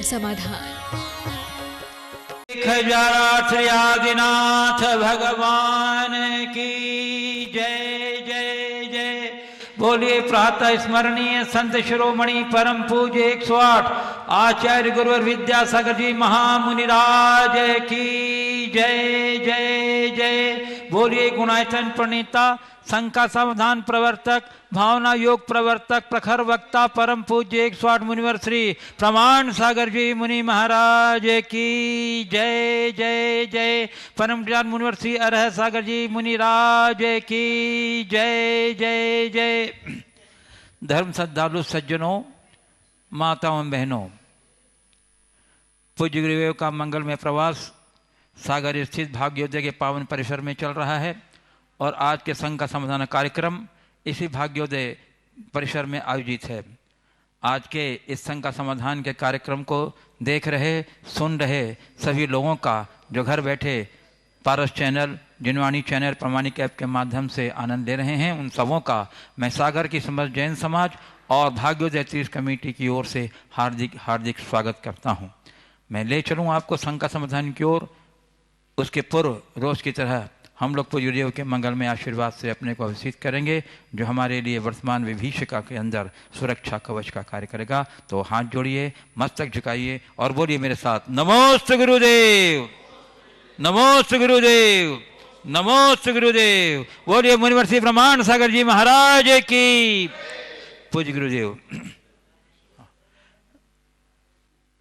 समाधान। आदिनाथ भगवान की जय जय जय। बोलिए प्रातः स्मरणीय संत शिरोमणि परम पूज्य 108 आचार्य गुरुवर विद्यासागर जी महामुनिराज की जय जय जय। बोलिए गुणायतन प्रणीता शंका समाधान प्रवर्तक भावना योग प्रवर्तक प्रखर वक्ता परम पूज्य 108 मुनिवर श्री प्रमाण सागर जी मुनि महाराज की जय जय जय। परम ज्ञान मुनिवर श्री अरह सागर जी मुनिराज की जय जय जय। धर्म श्रद्धालु सज्जनों, माताओं एवं बहनों, पूज्य गुरुदेव का मंगलमय प्रवास सागर स्थित भाग्योदय के पावन परिसर में चल रहा है और आज के संघ का समाधान कार्यक्रम इसी भाग्योदय परिसर में आयोजित है। आज के इस संघ का समाधान के कार्यक्रम को देख रहे सुन रहे सभी लोगों का जो घर बैठे पारस चैनल, जिनवाणी चैनल, प्रामाणिक ऐप के माध्यम से आनंद ले रहे हैं, उन सबों का मैं सागर की समस्त जैन समाज और भाग्योदय तीर्थ कमेटी की ओर से हार्दिक हार्दिक स्वागत करता हूं। मैं ले चलूँ आपको संघ का समाधान की ओर। उसके पूर्व रोज की तरह हम लोग पूज्य गुरुदेव के मंगलमय आशीर्वाद से अपने को अभिषेक करेंगे, जो हमारे लिए वर्तमान विभीषिका के अंदर सुरक्षा कवच का कार्य करेगा। तो हाथ जोड़िए, मस्तक झुकाइए और बोलिए मेरे साथ, नमोस्तु गुरुदेव, नमोस्तु गुरुदेव, नमोस्तु गुरुदेव। बोलिए मुनिवर श्री प्रमाण सागर जी महाराज की। पूज्य गुरुदेव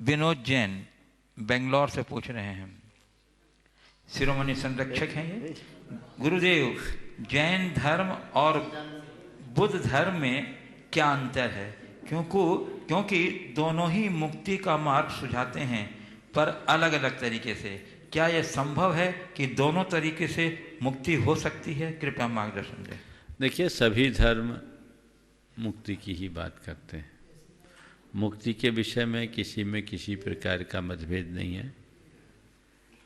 विनोद जैन बेंगलोर से पूछ रहे हैं, शिरोमणि संरक्षक हैं ये। गुरुदेव, जैन धर्म और बुद्ध धर्म में क्या अंतर है? क्योंकि दोनों ही मुक्ति का मार्ग सुझाते हैं पर अलग अलग तरीके से। क्या यह संभव है कि दोनों तरीके से मुक्ति हो सकती है? कृपया मार्गदर्शन दें। देखिए, सभी धर्म मुक्ति की ही बात करते हैं। मुक्ति के विषय में किसी प्रकार का मतभेद नहीं है।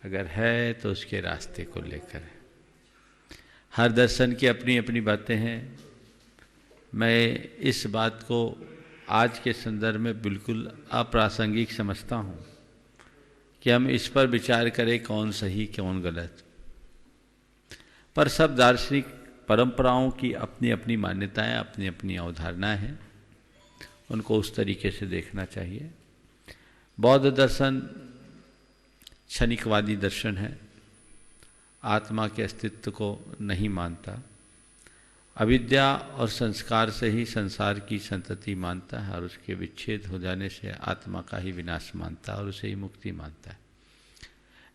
अगर है तो उसके रास्ते को लेकर है। हर दर्शन की अपनी अपनी बातें हैं। मैं इस बात को आज के संदर्भ में बिल्कुल अप्रासंगिक समझता हूँ कि हम इस पर विचार करें कौन सही कौन गलत। पर सब दार्शनिक परंपराओं की अपनी अपनी मान्यताएं, अपनी अपनी अवधारणाएं हैं, उनको उस तरीके से देखना चाहिए। बौद्ध दर्शन क्षणिकवादी दर्शन है, आत्मा के अस्तित्व को नहीं मानता, अविद्या और संस्कार से ही संसार की संतति मानता है और उसके विच्छेद हो जाने से आत्मा का ही विनाश मानता है और उसे ही मुक्ति मानता है।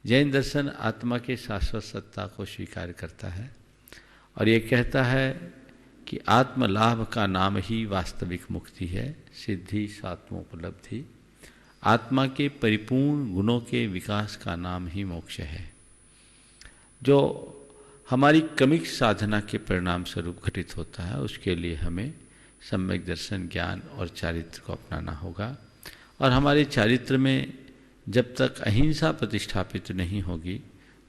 जैन दर्शन आत्मा के शाश्वत सत्ता को स्वीकार करता है और ये कहता है कि आत्मलाभ का नाम ही वास्तविक मुक्ति है, सिद्धि स्वात्मोपलब्धि। आत्मा के परिपूर्ण गुणों के विकास का नाम ही मोक्ष है, जो हमारी क्रमिक साधना के परिणाम स्वरूप घटित होता है। उसके लिए हमें सम्यक दर्शन, ज्ञान और चारित्र को अपनाना होगा। और हमारे चारित्र में जब तक अहिंसा प्रतिष्ठापित नहीं होगी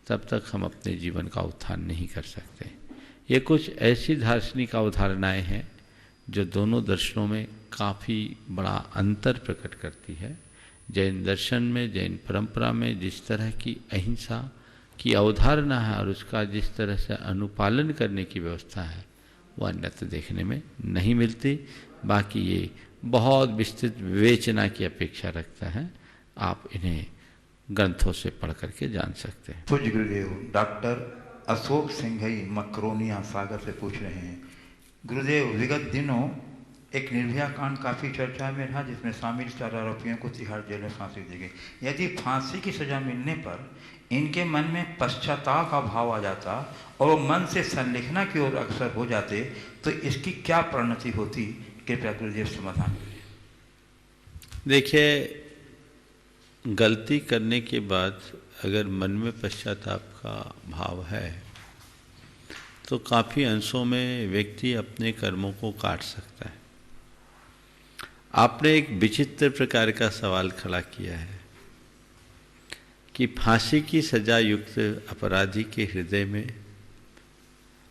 तब तक हम अपने जीवन का उत्थान नहीं कर सकते। ये कुछ ऐसी दार्शनिक अवधारणाएं हैं जो दोनों दर्शनों में काफ़ी बड़ा अंतर प्रकट करती है। जैन दर्शन में, जैन परंपरा में जिस तरह की अहिंसा की अवधारणा है और उसका जिस तरह से अनुपालन करने की व्यवस्था है, वो अन्यत्र देखने में नहीं मिलती। बाकी ये बहुत विस्तृत विवेचना की अपेक्षा रखता है। आप इन्हें ग्रंथों से पढ़ करके जान सकते हैं। पूज्य गुरुदेव डॉक्टर अशोक सिंघई मकरोनिया सागर से पूछ रहे हैं, गुरुदेव विगत दिनों एक निर्भया कांड काफ़ी चर्चा में रहा, जिसमें शामिल 4 आरोपियों को तिहाड़ जेल में फांसी दी गई। यदि फांसी की सज़ा मिलने पर इनके मन में पश्चाताप का भाव आ जाता और वो मन से संलिखना की ओर अग्रसर हो जाते तो इसकी क्या परिणति होती? कृपया गुरुदेव समाधान करिए। देखिए, गलती करने के बाद अगर मन में पश्चाताप का भाव है तो काफ़ी अंशों में व्यक्ति अपने कर्मों को काट सकता है। आपने एक विचित्र प्रकार का सवाल खड़ा किया है कि फांसी की सजा युक्त अपराधी के हृदय में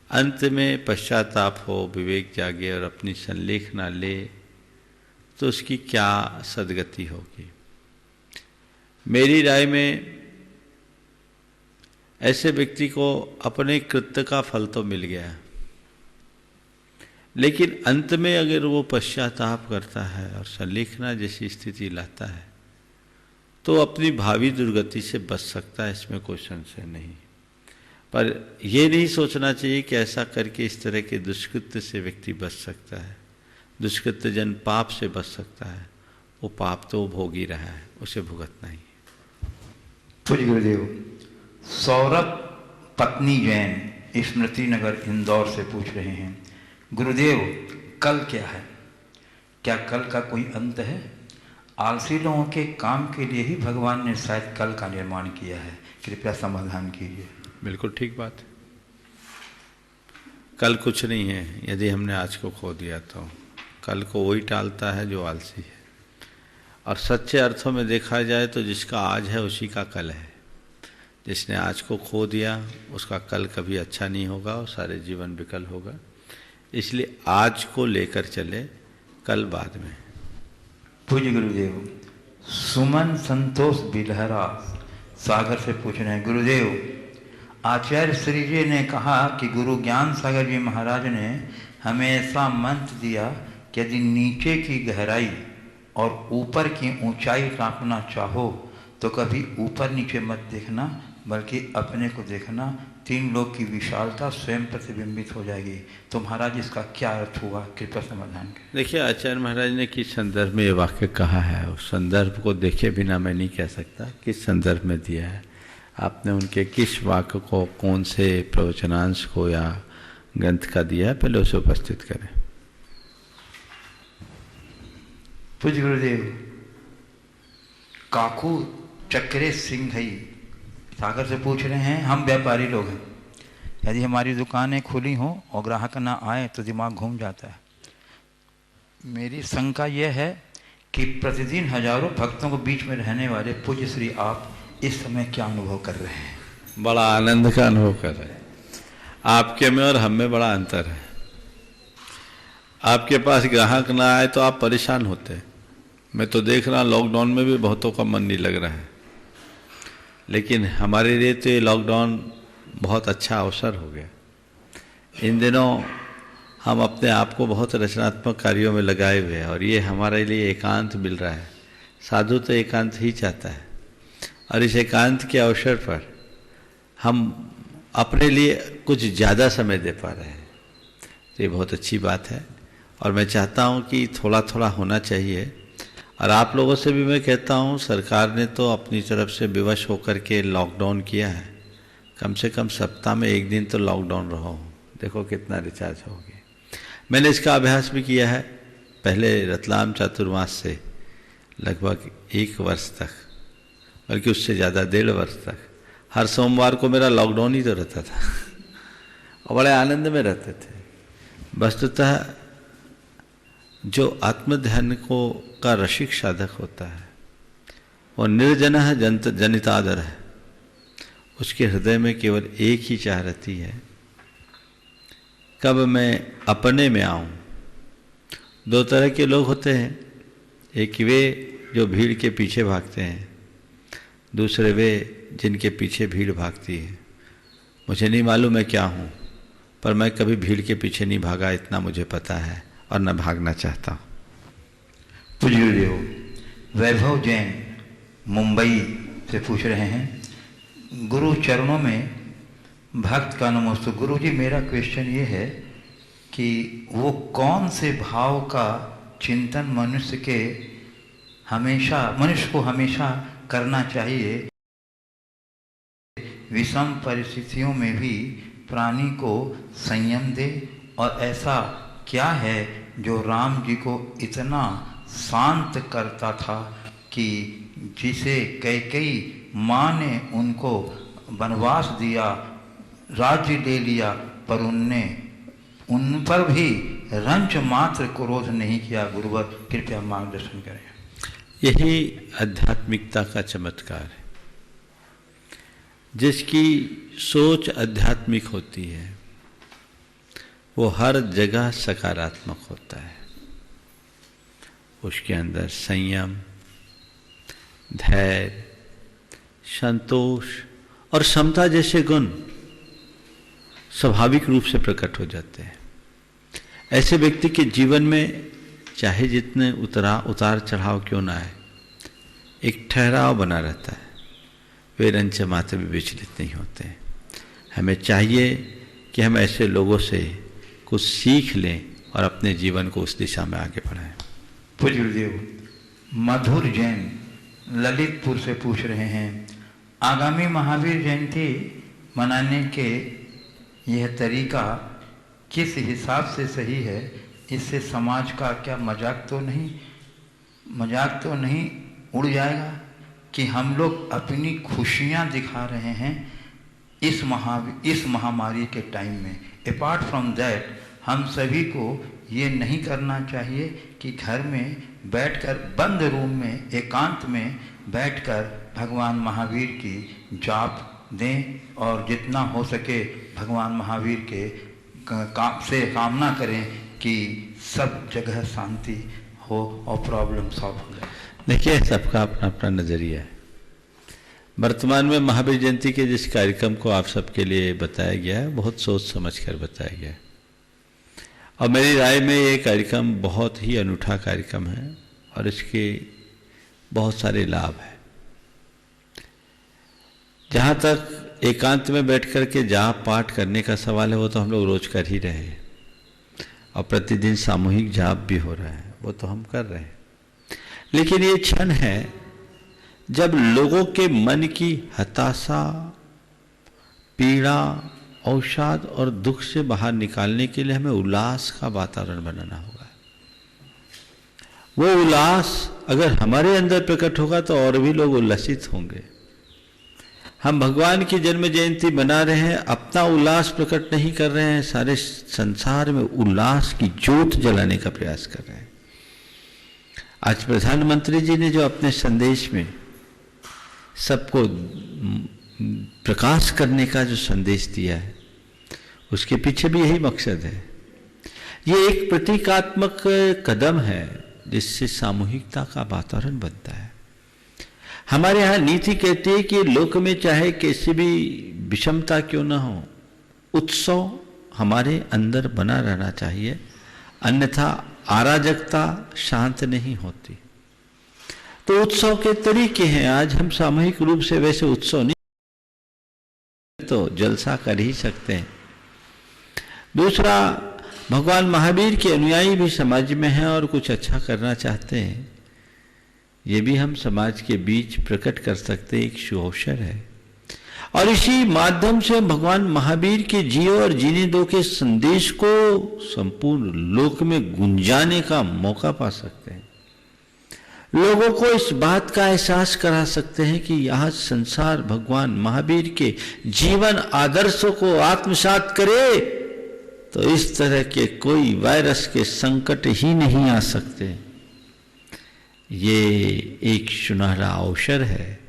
अंत में पश्चाताप हो, विवेक जागे और अपनी संलेखना ले तो उसकी क्या सदगति होगी। मेरी राय में ऐसे व्यक्ति को अपने कृत्य का फल तो मिल गया, लेकिन अंत में अगर वो पश्चाताप करता है और संलेखना जैसी स्थिति लाता है तो अपनी भावी दुर्गति से बच सकता है, इसमें कोई संशय नहीं। पर यह नहीं सोचना चाहिए कि ऐसा करके इस तरह के दुष्कृत्य से व्यक्ति बच सकता है। दुष्कृत्य जन पाप से बच सकता है, वो पाप तो भोग ही रहा है, उसे भुगतना ही। पूज्य गुरुदेव, सौरभ पत्नी जैन स्मृति नगर इंदौर से पूछ रहे हैं, गुरुदेव कल क्या है? क्या कल का कोई अंत है? आलसी लोगों के काम के लिए ही भगवान ने शायद कल का निर्माण किया है, कृपया समाधान कीजिए। बिल्कुल ठीक बात है। कल कुछ नहीं है। यदि हमने आज को खो दिया तो कल को वही टालता है जो आलसी है। और सच्चे अर्थों में देखा जाए तो जिसका आज है उसी का कल है। जिसने आज को खो दिया उसका कल कभी अच्छा नहीं होगा और सारे जीवन विकल होगा। इसलिए आज को लेकर चले, कल बाद में। पूज्य गुरुदेव, सुमन संतोष बिलहरा सागर से पूछ रहे हैं, गुरुदेव आचार्य श्री जी ने कहा कि गुरु ज्ञान सागर जी महाराज ने हमें ऐसा मंत्र दिया कि यदि नीचे की गहराई और ऊपर की ऊंचाई नापना चाहो तो कभी ऊपर नीचे मत देखना, बल्कि अपने को देखना। तीन लोग की विशालता स्वयं प्रतिबिंबित हो जाएगी। तो महाराज इसका क्या अर्थ हुआ, कृपया समाधान करें। देखिए, आचार्य महाराज ने किस संदर्भ में ये वाक्य कहा है, उस संदर्भ को देखे बिना मैं नहीं कह सकता किस संदर्भ में दिया है। आपने उनके किस वाक्य को, कौन से प्रवचनांश को या ग्रंथ का दिया है, पहले उसे उपस्थित करें। पूज्य गुरुदेव, काकू चक्रे सिंघई सागर से पूछ रहे हैं, हम व्यापारी लोग हैं, यदि हमारी दुकानें खुली हों और ग्राहक ना आए तो दिमाग घूम जाता है। मेरी शंका यह है कि प्रतिदिन हजारों भक्तों को बीच में रहने वाले पूज्य श्री आप इस समय क्या अनुभव कर रहे हैं? बड़ा आनंद का अनुभव कर रहे हैं। आपके में और हम में बड़ा अंतर है। आपके पास ग्राहक ना आए तो आप परेशान होते हैं। मैं तो देख रहा, लॉकडाउन में भी बहुतों का मन नहीं लग रहा है, लेकिन हमारे लिए तो ये लॉकडाउन बहुत अच्छा अवसर हो गया। इन दिनों हम अपने आप को बहुत रचनात्मक कार्यों में लगाए हुए हैं और ये हमारे लिए एकांत मिल रहा है। साधु तो एकांत ही चाहता है और इस एकांत के अवसर पर हम अपने लिए कुछ ज़्यादा समय दे पा रहे हैं, तो ये बहुत अच्छी बात है। और मैं चाहता हूँ कि थोड़ा थोड़ा होना चाहिए। और आप लोगों से भी मैं कहता हूँ, सरकार ने तो अपनी तरफ से विवश होकर के लॉकडाउन किया है। कम से कम सप्ताह में एक दिन तो लॉकडाउन रहो, देखो कितना रिचार्ज हो गया। मैंने इसका अभ्यास भी किया है पहले रतलाम चातुर्मास से लगभग 1 वर्ष तक, बल्कि उससे ज़्यादा 1.5 वर्ष तक। हर सोमवार को मेरा लॉकडाउन ही तो रहता था और बड़े आनंद में रहते थे। वस्तुतः जो आत्मध्यान को का रसिक साधक होता है वो निर्जन जनितादर है। उसके हृदय में केवल एक ही चाह रहती है, कब मैं अपने में आऊं। 2 तरह के लोग होते हैं, एक वे जो भीड़ के पीछे भागते हैं, दूसरे वे जिनके पीछे भीड़ भागती है। मुझे नहीं मालूम मैं क्या हूँ, पर मैं कभी भीड़ के पीछे नहीं भागा, इतना मुझे पता है और न भागना चाहता हूँ। पूज्य गुरुदेव, वैभव जैन मुंबई से पूछ रहे हैं, गुरु चरणों में भक्त का नमोस्तु। गुरु जी, मेरा क्वेश्चन ये है कि वो कौन से भाव का चिंतन मनुष्य को हमेशा करना चाहिए, विषम परिस्थितियों में भी प्राणी को संयम दे, और ऐसा क्या है जो राम जी को इतना शांत करता था कि जिसे कैकेयी माँ ने उनको वनवास दिया, राज्य ले लिया, पर उनने उन पर भी रंच मात्र क्रोध नहीं किया। गुरुवर कृपया मार्गदर्शन करें। यही आध्यात्मिकता का चमत्कार है। जिसकी सोच आध्यात्मिक होती है वो हर जगह सकारात्मक होता है। उसके अंदर संयम, धैर्य, संतोष और समता जैसे गुण स्वाभाविक रूप से प्रकट हो जाते हैं। ऐसे व्यक्ति के जीवन में चाहे जितने उतार चढ़ाव क्यों ना आए, एक ठहराव बना रहता है। वे रंच मात्र भी विचलित नहीं होते हैं। हमें चाहिए कि हम ऐसे लोगों से कुछ सीख लें और अपने जीवन को उस दिशा में आगे बढ़ाएं। पूज्य गुरुदेव मधुर जैन ललितपुर से पूछ रहे हैं, आगामी महावीर जयंती मनाने के यह तरीका किस हिसाब से सही है? इससे समाज का क्या मजाक तो नहीं उड़ जाएगा कि हम लोग अपनी खुशियां दिखा रहे हैं इस महामारी के टाइम में? अपार्ट फ्रॉम दैट हम सभी को ये नहीं करना चाहिए कि घर में बैठकर बंद रूम में एकांत में बैठकर भगवान महावीर की जाप दें और जितना हो सके भगवान महावीर के से कामना करें कि सब जगह शांति हो और प्रॉब्लम सॉल्व हो जाए। देखिए, सबका अपना अपना नज़रिया है। वर्तमान में महावीर जयंती के जिस कार्यक्रम को आप सबके लिए बताया गया है, बहुत सोच समझ कर बताया गया है और मेरी राय में ये कार्यक्रम बहुत ही अनूठा कार्यक्रम है और इसके बहुत सारे लाभ हैं। जहाँ तक एकांत में बैठ कर के जाप पाठ करने का सवाल है, वो तो हम लोग रोज कर ही रहे हैं और प्रतिदिन सामूहिक जाप भी हो रहा है, वो तो हम कर रहे हैं। लेकिन ये क्षण है जब लोगों के मन की हताशा, पीड़ा, अवसाद और दुख से बाहर निकालने के लिए हमें उल्लास का वातावरण बनाना होगा। वो उल्लास अगर हमारे अंदर प्रकट होगा तो और भी लोग उल्लसित होंगे। हम भगवान की जन्म जयंती मना रहे हैं, अपना उल्लास प्रकट नहीं कर रहे हैं, सारे संसार में उल्लास की ज्योत जलाने का प्रयास कर रहे हैं। आज प्रधानमंत्री जी ने जो अपने संदेश में सबको प्रकाश करने का जो संदेश दिया है, उसके पीछे भी यही मकसद है। ये एक प्रतीकात्मक कदम है जिससे सामूहिकता का वातावरण बनता है। हमारे यहाँ नीति कहती है कि लोक में चाहे कैसी भी विषमता क्यों ना हो, उत्सव हमारे अंदर बना रहना चाहिए, अन्यथा अराजकता शांत नहीं होती। तो उत्सव के तरीके हैं। आज हम सामूहिक रूप से वैसे उत्सव नहीं तो जलसा कर ही सकते हैं। दूसरा, भगवान महावीर के अनुयायी भी समाज में हैं और कुछ अच्छा करना चाहते हैं, ये भी हम समाज के बीच प्रकट कर सकते हैं, एक शुभ अवसर है। और इसी माध्यम से भगवान महावीर के जियो और जीने दो के संदेश को संपूर्ण लोक में गुंजाने का मौका पा सकते हैं। लोगों को इस बात का एहसास करा सकते हैं कि यह संसार भगवान महावीर के जीवन आदर्शों को आत्मसात करे तो इस तरह के कोई वायरस के संकट ही नहीं आ सकते। ये एक सुनहरा अवसर है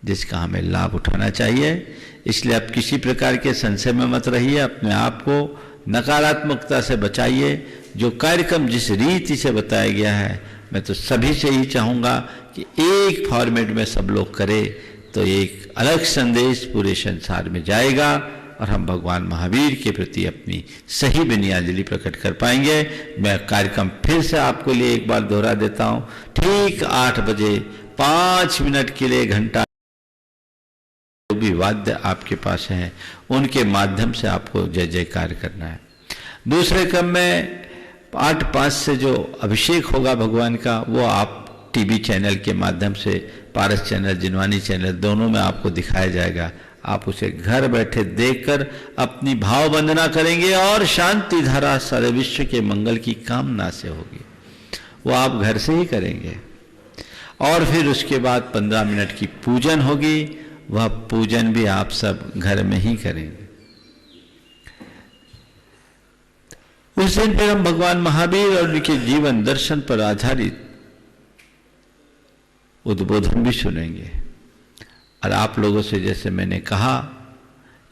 जिसका हमें लाभ उठाना चाहिए। इसलिए आप किसी प्रकार के संशय में मत रहिए, अपने आप को नकारात्मकता से बचाइए। जो कार्यक्रम जिस रीति से बताया गया है, मैं तो सभी से ही चाहूँगा कि एक फॉर्मेट में सब लोग करें तो एक अलग संदेश पूरे संसार में जाएगा और हम भगवान महावीर के प्रति अपनी सही बुनियादी प्रकट कर पाएंगे। मैं कार्यक्रम फिर से आपको लिए एक बार दोहरा देता हूँ। ठीक 8 बजे 5 मिनट के लिए घंटा जो भी वाद्य आपके पास हैं उनके माध्यम से आपको जय जयकार करना है। दूसरे क्रम में 8:05 से जो अभिषेक होगा भगवान का, वो आप टीवी चैनल के माध्यम से, पारस चैनल, जिनवानी चैनल, दोनों में आपको दिखाया जाएगा। आप उसे घर बैठे देखकर अपनी भाव वंदना करेंगे और शांति धारा सारे विश्व के मंगल की कामना से होगी। वो आप घर से ही करेंगे और फिर उसके बाद 15 मिनट की पूजन होगी। वह पूजन भी आप सब घर में ही करेंगे। उस दिन फिर हम भगवान महावीर और उनके जीवन दर्शन पर आधारित उद्बोधन भी सुनेंगे। और आप लोगों से, जैसे मैंने कहा,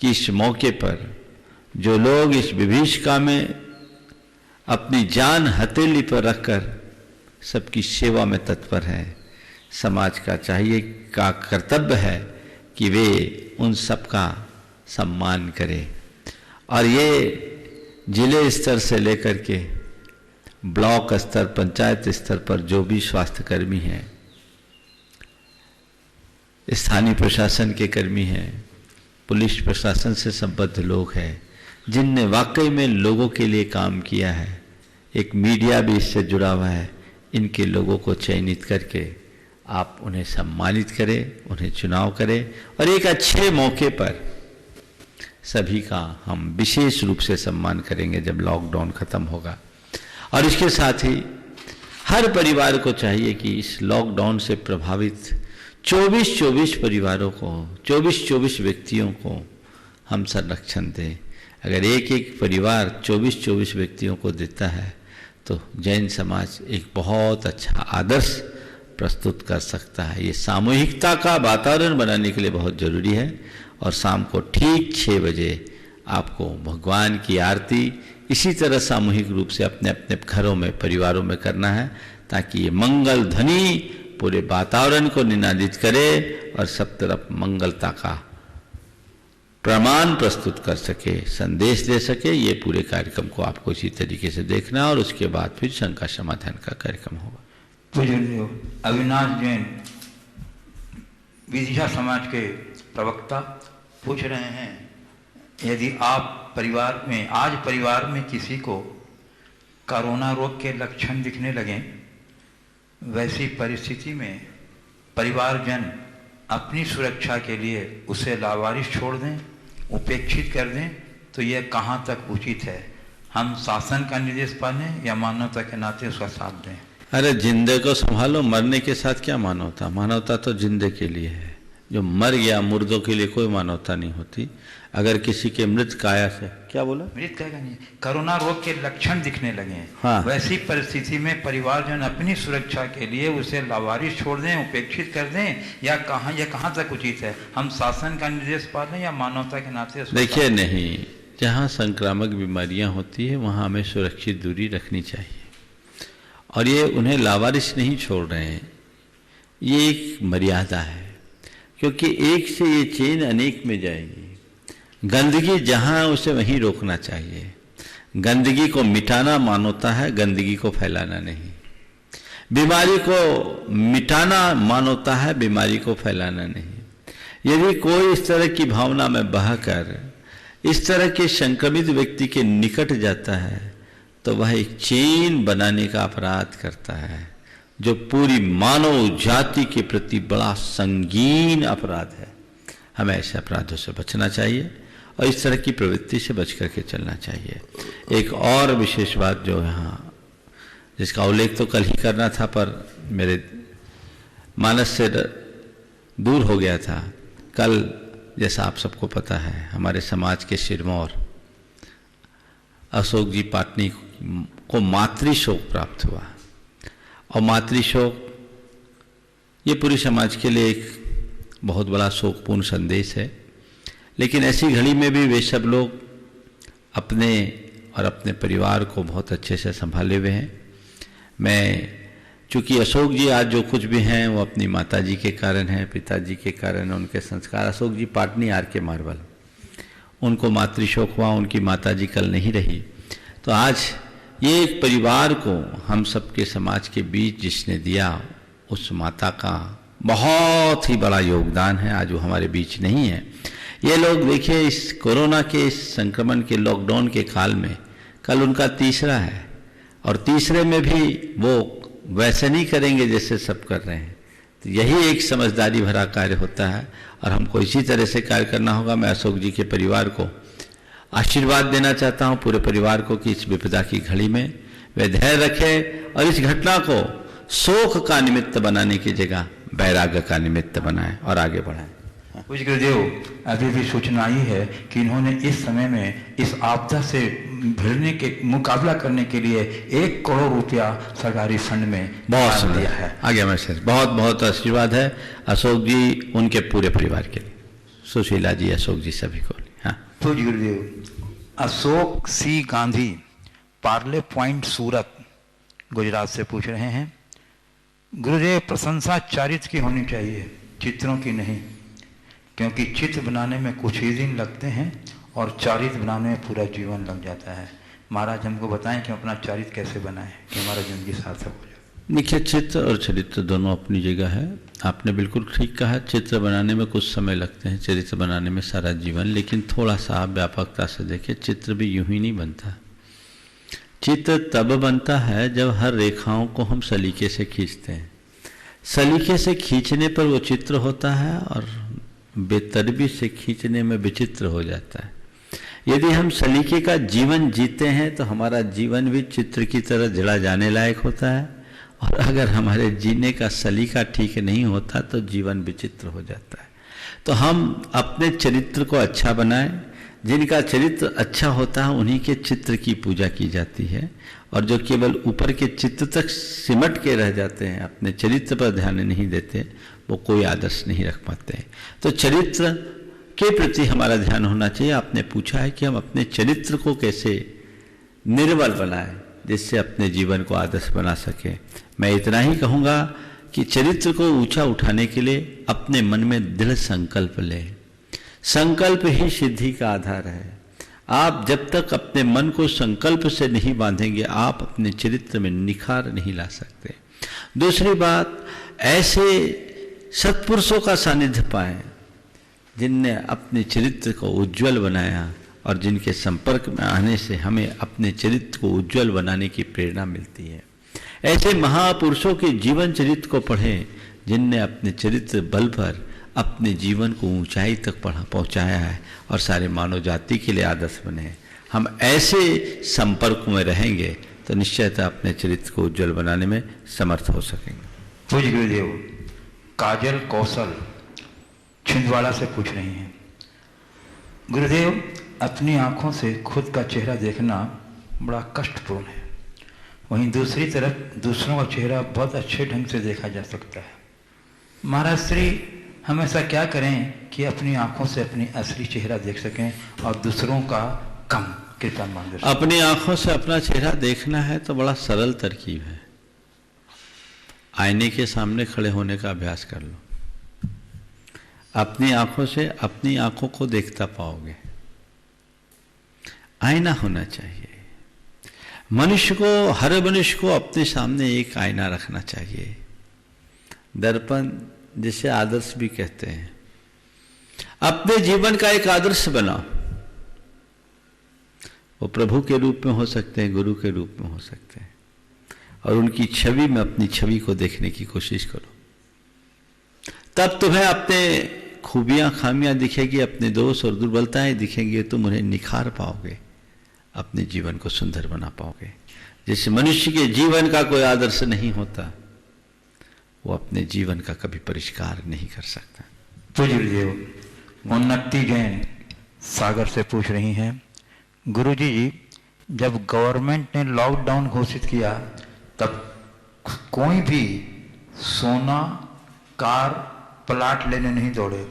कि इस मौके पर जो लोग इस विभीषिका में अपनी जान हथेली पर रखकर सबकी सेवा में तत्पर हैं, समाज का चाहिए का कर्तव्य है कि वे उन सब का सम्मान करें। और ये जिले स्तर से लेकर के ब्लॉक स्तर, पंचायत स्तर पर जो भी स्वास्थ्यकर्मी हैं, स्थानीय प्रशासन के कर्मी हैं, पुलिस प्रशासन से संबद्ध लोग हैं, जिनने वाकई में लोगों के लिए काम किया है, एक मीडिया भी इससे जुड़ा हुआ है, इनके लोगों को चयनित करके आप उन्हें सम्मानित करें, उन्हें चुनाव करें और एक अच्छे मौके पर सभी का हम विशेष रूप से सम्मान करेंगे जब लॉकडाउन खत्म होगा। और इसके साथ ही हर परिवार को चाहिए कि इस लॉकडाउन से प्रभावित 24 परिवारों को, 24 व्यक्तियों को हम संरक्षण दें। अगर एक एक परिवार 24 व्यक्तियों को देता है तो जैन समाज एक बहुत अच्छा आदर्श प्रस्तुत कर सकता है। ये सामूहिकता का वातावरण बनाने के लिए बहुत जरूरी है। और शाम को ठीक 6 बजे आपको भगवान की आरती इसी तरह सामूहिक रूप से अपने अपने घरों में, परिवारों में करना है, ताकि ये मंगल ध्वनि पूरे वातावरण को निनादित करे और सब तरफ मंगलता का प्रमाण प्रस्तुत कर सके, संदेश दे सके। ये पूरे कार्यक्रम को आपको इसी तरीके से देखना है और उसके बाद फिर शंका समाधान का कार्यक्रम होगा। पूज्य अविनाश जैन विदिशा समाज के प्रवक्ता पूछ रहे हैं, यदि आप परिवार में किसी को कोरोना रोग के लक्षण दिखने लगें, वैसी परिस्थिति में परिवारजन अपनी सुरक्षा के लिए उसे लावारिस छोड़ दें, उपेक्षित कर दें, तो यह कहाँ तक उचित है? हम शासन का निर्देश पालें या मानवता के नाते उसका साथ दें? अरे जिंदे को संभालो, मरने के साथ क्या मानवता? मानवता तो जिंदे के लिए है। जो मर गया, मुर्दों के लिए कोई मानवता नहीं होती। अगर किसी के मृत काया से, क्या बोला? मृत काया का नहीं, कोरोना रोग के लक्षण दिखने लगे, हाँ, वैसी परिस्थिति में परिवारजन अपनी सुरक्षा के लिए उसे लावारिस छोड़ दें, उपेक्षित कर दें, या कहाँ तक उचित है? हम शासन का निर्देश पालें या मानवता के नाते? देखिए, नहीं, जहाँ संक्रामक बीमारियां होती है वहाँ हमें सुरक्षित दूरी रखनी चाहिए। और ये उन्हें लावारिस नहीं छोड़ रहे हैं, ये एक मर्यादा है, क्योंकि एक से ये चेन अनेक में जाएगी। गंदगी जहाँ है उसे वहीं रोकना चाहिए। गंदगी को मिटाना मानवता है, गंदगी को फैलाना नहीं। बीमारी को मिटाना मानवता है, बीमारी को फैलाना नहीं। यदि कोई इस तरह की भावना में बहकर इस तरह के संक्रमित व्यक्ति के निकट जाता है तो वह एक चेन बनाने का अपराध करता है, जो पूरी मानव जाति के प्रति बड़ा संगीन अपराध है। हमें ऐसे अपराधों से बचना चाहिए और इस तरह की प्रवृत्ति से बच करके चलना चाहिए। एक और विशेष बात जो यहाँ, जिसका उल्लेख तो कल ही करना था पर मेरे मानस से दूर हो गया था। कल, जैसा आप सबको पता है, हमारे समाज के सिरमौर अशोक जी पाटनी को मातृशोक प्राप्त हुआ। और मातृशोक ये पूरे समाज के लिए एक बहुत बड़ा शोकपूर्ण संदेश है। लेकिन ऐसी घड़ी में भी वे सब लोग अपने और अपने परिवार को बहुत अच्छे से संभाले हुए हैं। मैं, चूँकि अशोक जी आज जो कुछ भी हैं वो अपनी माताजी के कारण हैं, पिताजी के कारण, उनके संस्कार। अशोक जी पाटनी RK मार्बल, उनको मातृशोक हुआ, उनकी माताजी कल नहीं रही। तो आज ये एक परिवार को हम सबके समाज के बीच जिसने दिया, उस माता का बहुत ही बड़ा योगदान है। आज वो हमारे बीच नहीं है। ये लोग देखिए, इस कोरोना के, इस संक्रमण के, लॉकडाउन के काल में कल उनका तीसरा है, और तीसरे में भी वो वैसे नहीं करेंगे जैसे सब कर रहे हैं। तो यही एक समझदारी भरा कार्य होता है और हमको इसी तरह से कार्य करना होगा। मैं अशोक जी के परिवार को आशीर्वाद देना चाहता हूँ, पूरे परिवार को, कि इस विपदा की घड़ी में वे धैर्य रखें और इस घटना को शोक का निमित्त बनाने की जगह वैराग्य का निमित्त बनाएं और आगे बढ़ाएं। पूज्य गुरुदेव, अभी भी सूचना आई है कि इन्होंने इस समय में इस आपदा से भिड़ने के मुकाबला करने के लिए 1 करोड़ रुपया सरकारी फंड में बहुत दिया है। आगे मैसेज, बहुत बहुत आशीर्वाद है अशोक जी, उनके पूरे परिवार के लिए, सुशीला जी, अशोक जी, सभी को। हाँ, पूज्य गुरुदेव, अशोक सी गांधी, पार्ले पॉइंट, सूरत, गुजरात से पूछ रहे हैं, गुरुदेव, प्रशंसा चारित्र की होनी चाहिए, चित्रों की नहीं। क्योंकि चित्र बनाने में कुछ ही दिन लगते हैं और चरित्र बनाने में पूरा जीवन लग जाता है। महाराज हमको बताएं कि हम अपना चरित्र कैसे बनाएं कि हमारा जिंदगी सार्थक हो जाए। देखिए, चित्र और चरित्र दोनों अपनी जगह है। आपने बिल्कुल ठीक कहा, चित्र बनाने में कुछ समय लगते हैं, चरित्र बनाने में सारा जीवन। लेकिन थोड़ा सा आप व्यापकता से देखिए, चित्र भी यूं ही नहीं बनता। चित्र तब बनता है जब हर रेखाओं को हम सलीके से खींचते हैं। सलीके से खींचने पर वो चित्र होता है और बेतरबी से खींचने में विचित्र हो जाता है। यदि हम सलीके का जीवन जीते हैं तो हमारा जीवन भी चित्र की तरह जड़ा जाने लायक होता है, और अगर हमारे जीने का सलीका ठीक नहीं होता तो जीवन विचित्र हो जाता है। तो हम अपने चरित्र को अच्छा बनाएं। जिनका चरित्र अच्छा होता है उन्हीं के चित्र की पूजा की जाती है, और जो केवल ऊपर के चित्र तक सिमट के रह जाते हैं, अपने चरित्र पर ध्यान नहीं देते, वो कोई आदर्श नहीं रख पाते। तो चरित्र के प्रति हमारा ध्यान होना चाहिए। आपने पूछा है कि हम अपने चरित्र को कैसे निर्बल बनाएं जिससे अपने जीवन को आदर्श बना सकें। मैं इतना ही कहूँगा कि चरित्र को ऊंचा उठाने के लिए अपने मन में दृढ़ संकल्प लें। संकल्प ही सिद्धि का आधार है। आप जब तक अपने मन को संकल्प से नहीं बांधेंगे, आप अपने चरित्र में निखार नहीं ला सकते। दूसरी बात, ऐसे सत्पुरुषों का सानिध्य पाएं जिनने अपने चरित्र को उज्जवल बनाया, और जिनके संपर्क में आने से हमें अपने चरित्र को उज्जवल बनाने की प्रेरणा मिलती है। ऐसे महापुरुषों के जीवन चरित्र को पढ़ें जिनने अपने चरित्र बल पर अपने जीवन को ऊंचाई तक पहुंचाया है और सारे मानव जाति के लिए आदर्श बने। हम ऐसे संपर्क में रहेंगे तो निश्चयतः अपने चरित्र को उज्जवल बनाने में समर्थ हो सकेंगे। पूज्य गुरुदेव, काजल कौशल छिंदवाड़ा से पूछ रही हैं, गुरुदेव अपनी आंखों से खुद का चेहरा देखना बड़ा कष्टपूर्ण है, वहीं दूसरी तरफ दूसरों का चेहरा बहुत अच्छे ढंग से देखा जा सकता है। महाराज श्री हम ऐसा क्या करें कि अपनी आंखों से अपनी असली चेहरा देख सकें और दूसरों का कम? कृपया मार्गदर्शन। अपनी आंखों से अपना चेहरा देखना है तो बड़ा सरल तरकीब है। आईने के सामने खड़े होने का अभ्यास कर लो। अपनी आंखों से अपनी आंखों को देखता पाओगे। आईना होना चाहिए। मनुष्य को, हर मनुष्य को अपने सामने एक आईना रखना चाहिए। दर्पण जिसे आदर्श भी कहते हैं। अपने जीवन का एक आदर्श बनाओ। वो प्रभु के रूप में हो सकते हैं, गुरु के रूप में हो सकते हैं, और उनकी छवि में अपनी छवि को देखने की कोशिश करो। तब तुम्हें अपने खूबियां खामियां दिखेगी, अपने दोष और दुर्बलताएं दिखेंगी, तुम उन्हें निखार पाओगे, अपने जीवन को सुंदर बना पाओगे। जिस मनुष्य के जीवन का कोई आदर्श नहीं होता, वो अपने जीवन का कभी परिष्कार नहीं कर सकता। पूज्य गुरुदेव, उन्नति जैन सागर से पूछ रही हैं, गुरुजी जी जब गवर्नमेंट ने लॉकडाउन घोषित किया तब कोई भी सोना, कार, प्लाट लेने नहीं दौड़े,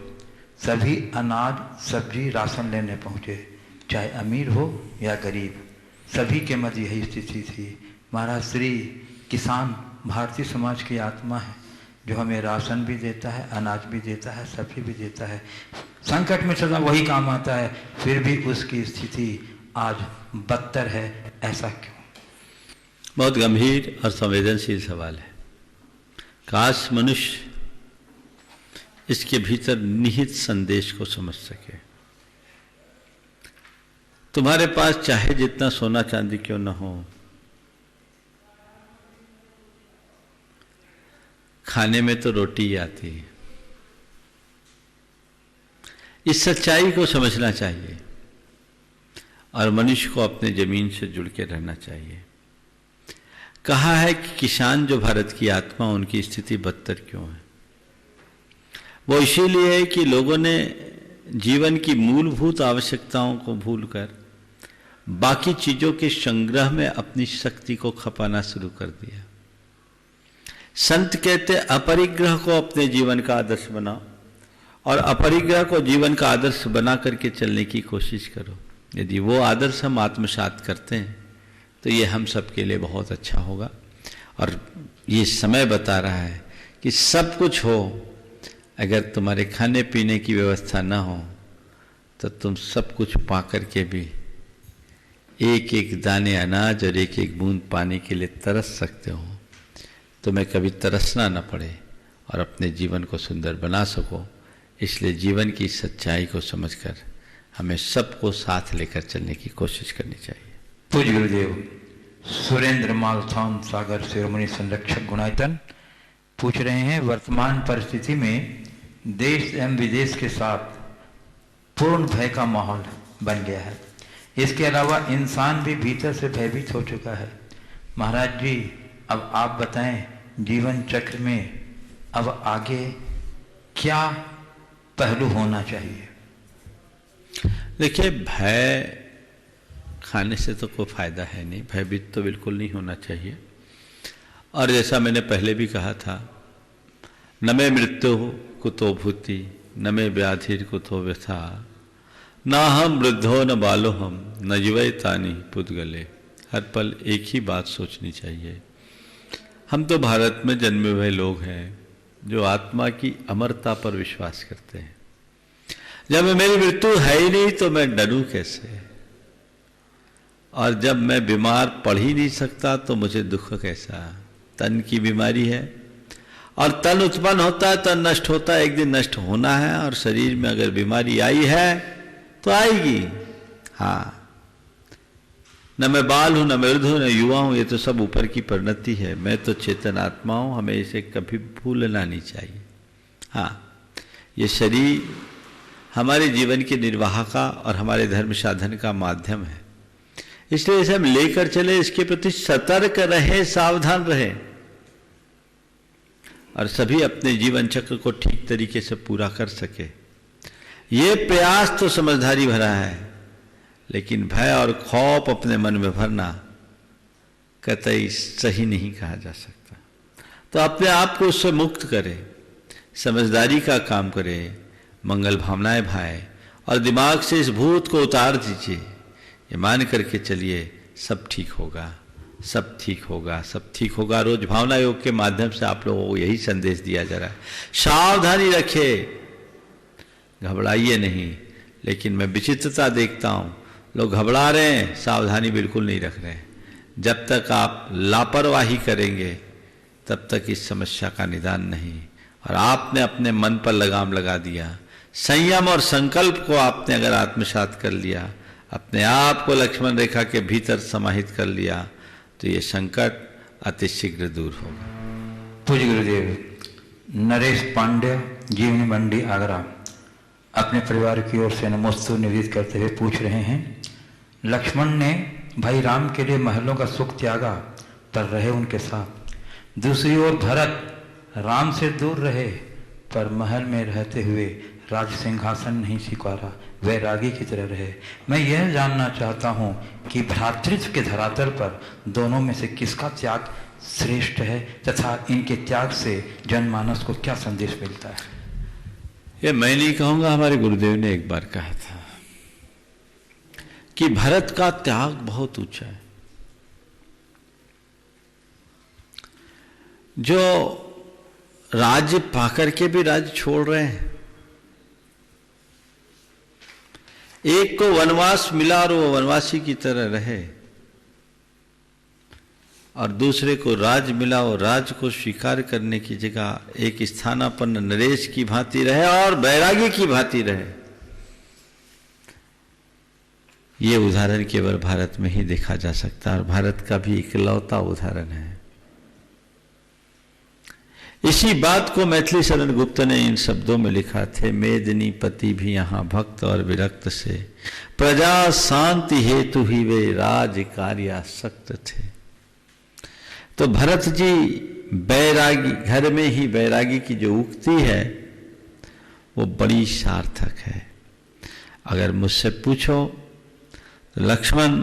सभी अनाज, सब्जी, राशन लेने पहुंचे, चाहे अमीर हो या गरीब, सभी के मध्य यही स्थिति थी। महाराज श्री किसान भारतीय समाज की आत्मा है, जो हमें राशन भी देता है, अनाज भी देता है, सब्जी भी देता है। संकट में सदा वही काम आता है, फिर भी उसकी स्थिति आज बदतर है, ऐसा क्यों? बहुत गंभीर और संवेदनशील सवाल है। काश मनुष्य इसके भीतर निहित संदेश को समझ सके। तुम्हारे पास चाहे जितना सोना चांदी क्यों न हो, खाने में तो रोटी ही आती है। इस सच्चाई को समझना चाहिए और मनुष्य को अपने जमीन से जुड़ के रहना चाहिए। कहा है कि किसान जो भारत की आत्मा, उनकी स्थिति बदतर क्यों है? वो इसीलिए है कि लोगों ने जीवन की मूलभूत आवश्यकताओं को भूलकर बाकी चीजों के संग्रह में अपनी शक्ति को खपाना शुरू कर दिया। संत कहते अपरिग्रह को अपने जीवन का आदर्श बनाओ, और अपरिग्रह को जीवन का आदर्श बना करके चलने की कोशिश करो। यदि वो आदर्श हम आत्मसात करते हैं तो ये हम सबके लिए बहुत अच्छा होगा। और ये समय बता रहा है कि सब कुछ हो, अगर तुम्हारे खाने पीने की व्यवस्था न हो तो तुम सब कुछ पा करके भी एक एक दाने अनाज और एक एक बूंद पानी के लिए तरस सकते हो। तुम्हें कभी तरसना न पड़े और अपने जीवन को सुंदर बना सको। इसलिए जीवन की सच्चाई को समझकर हमें सबको साथ लेकर चलने की कोशिश करनी चाहिए। पूज्य गुरुदेव सुरेंद्र मालथान सागर शिरोमणि संरक्षक गुणायतन पूछ रहे हैं, वर्तमान परिस्थिति में देश एवं विदेश के साथ पूर्ण भय का माहौल बन गया है। इसके अलावा इंसान भी भीतर से भयभीत हो चुका है। महाराज जी, अब आप बताएं, जीवन चक्र में अब आगे क्या पहलू होना चाहिए? देखिए, भय खाने से तो कोई फायदा है नहीं, भयभीत तो बिल्कुल नहीं होना चाहिए। और जैसा मैंने पहले भी कहा था, न मे मृत्यु कुतो भूति न मे व्याधिर कुतो व्यथा, ना हम वृद्धो न बालो हम न जीवै तानि पुद्गले। हर पल एक ही बात सोचनी चाहिए। हम तो भारत में जन्मे हुए लोग हैं जो आत्मा की अमरता पर विश्वास करते हैं। जब मेरी मृत्यु है ही नहीं तो मैं डरूं कैसे? और जब मैं बीमार पढ़ ही नहीं सकता तो मुझे दुख कैसा? तन की बीमारी है और तन उत्पन्न होता है, तन नष्ट होता है, एक दिन नष्ट होना है। और शरीर में अगर बीमारी आई है तो आएगी। हाँ, न मैं बाल हूं, न मैं वृद्ध हूं, न युवा हूं, ये तो सब ऊपर की परिणति है। मैं तो चेतन आत्मा हूं, हमें इसे कभी भूलना नहीं चाहिए। हाँ, ये शरीर हमारे जीवन के निर्वाह का और हमारे धर्म साधन का माध्यम है। इसलिए इसे हम लेकर चले, इसके प्रति सतर्क रहें, सावधान रहें और सभी अपने जीवन चक्र को ठीक तरीके से पूरा कर सके। ये प्रयास तो समझदारी भरा है, लेकिन भय और खौफ अपने मन में भरना कतई सही नहीं कहा जा सकता। तो अपने आप को उससे मुक्त करें, समझदारी का काम करें, मंगल भावनाएं भाएं और दिमाग से इस भूत को उतार दीजिए। ये मान करके चलिए, सब ठीक होगा, सब ठीक होगा, सब ठीक होगा। रोज भावना योग के माध्यम से आप लोगों को यही संदेश दिया जा रहा है। सावधानी रखिए, घबराइए नहीं। लेकिन मैं विचित्रता देखता हूं, लोग घबरा रहे हैं, सावधानी बिल्कुल नहीं रख रहे हैं। जब तक आप लापरवाही करेंगे तब तक इस समस्या का निदान नहीं। और आपने अपने मन पर लगाम लगा दिया, संयम और संकल्प को आपने अगर आत्मसात कर लिया, अपने आप को लक्ष्मण रेखा के भीतर समाहित कर लिया, तो ये संकट अति शीघ्र दूर होगा। पूज्य गुरुदेव नरेश पांड्य जीवनी मंडी आगरा अपने परिवार की ओर से नमोस्तु निवेदित करते हुए पूछ रहे हैं, लक्ष्मण ने भाई राम के लिए महलों का सुख त्यागा पर रहे उनके साथ। दूसरी ओर भरत राम से दूर रहे पर महल में रहते हुए राज सिंहासन नहीं स्वीकारा, वैरागी की तरह रहे। मैं यह जानना चाहता हूँ कि भ्रातृत्व के धरातल पर दोनों में से किसका त्याग श्रेष्ठ है तथा इनके त्याग से जनमानस को क्या संदेश मिलता है? ये मैं नहीं कहूँगा, हमारे गुरुदेव ने एक बार कहा था कि भरत का त्याग बहुत ऊंचा है। जो राज्य पाकर के भी राज्य छोड़ रहे हैं। एक को वनवास मिला और वो वनवासी की तरह रहे, और दूसरे को राज मिला और राज को स्वीकार करने की जगह एक स्थानापन्न नरेश की भांति रहे और बैरागी की भांति रहे। ये उदाहरण केवल भारत में ही देखा जा सकता है और भारत का भी इकलौता उदाहरण है। इसी बात को मैथिली शरण गुप्त ने इन शब्दों में लिखा थे, मेदिनी पति भी यहाँ भक्त और विरक्त से, प्रजा शांति हेतु ही वे राज कार्यासक्त थे। तो भरत जी बैरागी, घर में ही बैरागी की जो उक्ति है वो बड़ी सार्थक है। अगर मुझसे पूछो तो लक्ष्मण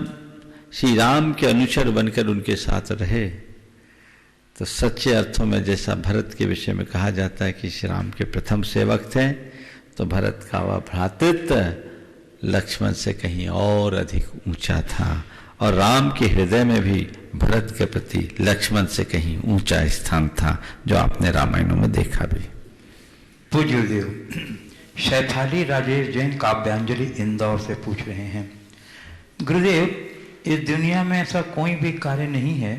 श्री राम के अनुचर बनकर उनके साथ रहे तो सच्चे अर्थों में जैसा भरत के विषय में कहा जाता है कि श्री राम के प्रथम सेवक थे, तो भरत का वह भ्रातृत्व लक्ष्मण से कहीं और अधिक ऊंचा था और राम के हृदय में भी भरत के प्रति लक्ष्मण से कहीं ऊंचा स्थान था, जो आपने रामायणों में देखा भी। पूज्य गुरुदेव, शैफाली राजेश जैन काव्यांजलि इंदौर से पूछ रहे हैं, गुरुदेव, इस दुनिया में ऐसा कोई भी कार्य नहीं है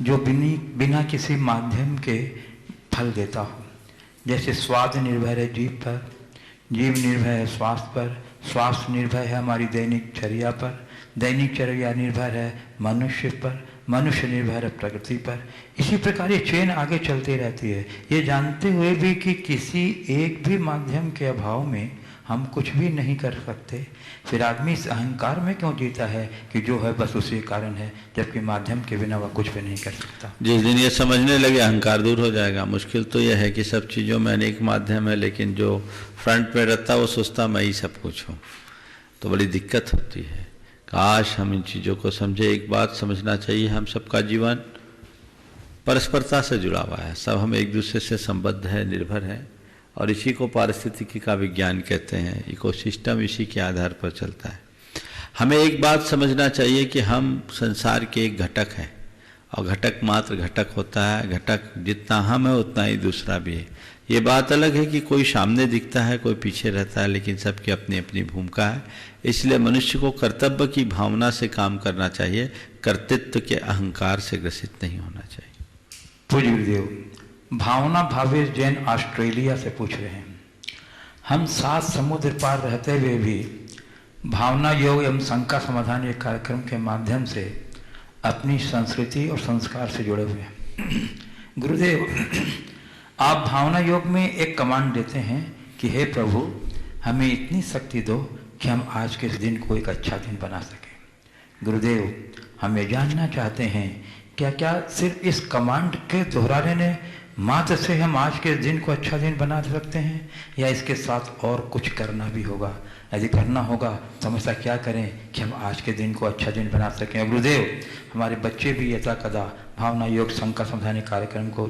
जो बिना किसी माध्यम के फल देता हो। जैसे स्वाद निर्भर है जीव पर, जीव निर्भर है स्वास्थ्य पर, स्वास्थ्य निर्भर है हमारी दैनिक चर्या पर, दैनिक चर्या निर्भर है मनुष्य पर, मनुष्य निर्भर है प्रकृति पर। इसी प्रकार ये चेन आगे चलती रहती है, ये जानते हुए भी कि किसी एक भी माध्यम के अभाव में हम कुछ भी नहीं कर सकते। फिर आदमी इस अहंकार में क्यों जीता है कि जो है बस उसी कारण है, जबकि माध्यम के बिना वह कुछ भी नहीं कर सकता। जिस दिन ये समझने लगे अहंकार दूर हो जाएगा। मुश्किल तो यह है कि सब चीज़ों में अनेक माध्यम है, लेकिन जो फ्रंट में रहता वो सोचता मैं ही सब कुछ हूँ, तो बड़ी दिक्कत होती है। काश हम इन चीज़ों को समझे। एक बात समझना चाहिए, हम सबका जीवन परस्परता से जुड़ा हुआ है, सब हम एक दूसरे से संबद्ध है, निर्भर है, और इसी को पारिस्थितिकी का विज्ञान कहते हैं। इकोसिस्टम इसी के आधार पर चलता है। हमें एक बात समझना चाहिए कि हम संसार के एक घटक हैं, और घटक मात्र घटक होता है। घटक जितना हम है उतना ही दूसरा भी है। ये बात अलग है कि कोई सामने दिखता है, कोई पीछे रहता है, लेकिन सबकी अपनी अपनी भूमिका है। इसलिए मनुष्य को कर्तव्य की भावना से काम करना चाहिए, कर्तृत्व के अहंकार से ग्रसित नहीं होना चाहिए। पूज्य गुरुदेव, भावना भावेश जैन ऑस्ट्रेलिया से पूछ रहे हैं, हम 7 समुद्र पार रहते हुए भी भावना योग एवं शंका समाधान एक कार्यक्रम के माध्यम से अपनी संस्कृति और संस्कार से जुड़े हुए हैं। गुरुदेव, आप भावना योग में एक कमांड देते हैं कि हे प्रभु, हमें इतनी शक्ति दो कि हम आज के इस दिन को एक अच्छा दिन बना सकें। गुरुदेव, हम ये जानना चाहते हैं क्या सिर्फ इस कमांड के दोहराने ने मात्र से हम आज के दिन को अच्छा दिन बना सकते हैं, या इसके साथ और कुछ करना भी होगा? यदि करना होगा तो हम ऐसा क्या करें कि हम आज के दिन को अच्छा दिन बना सकें? गुरुदेव, हमारे बच्चे भी यथा कदा भावना योग शंका समाधान कार्यक्रम को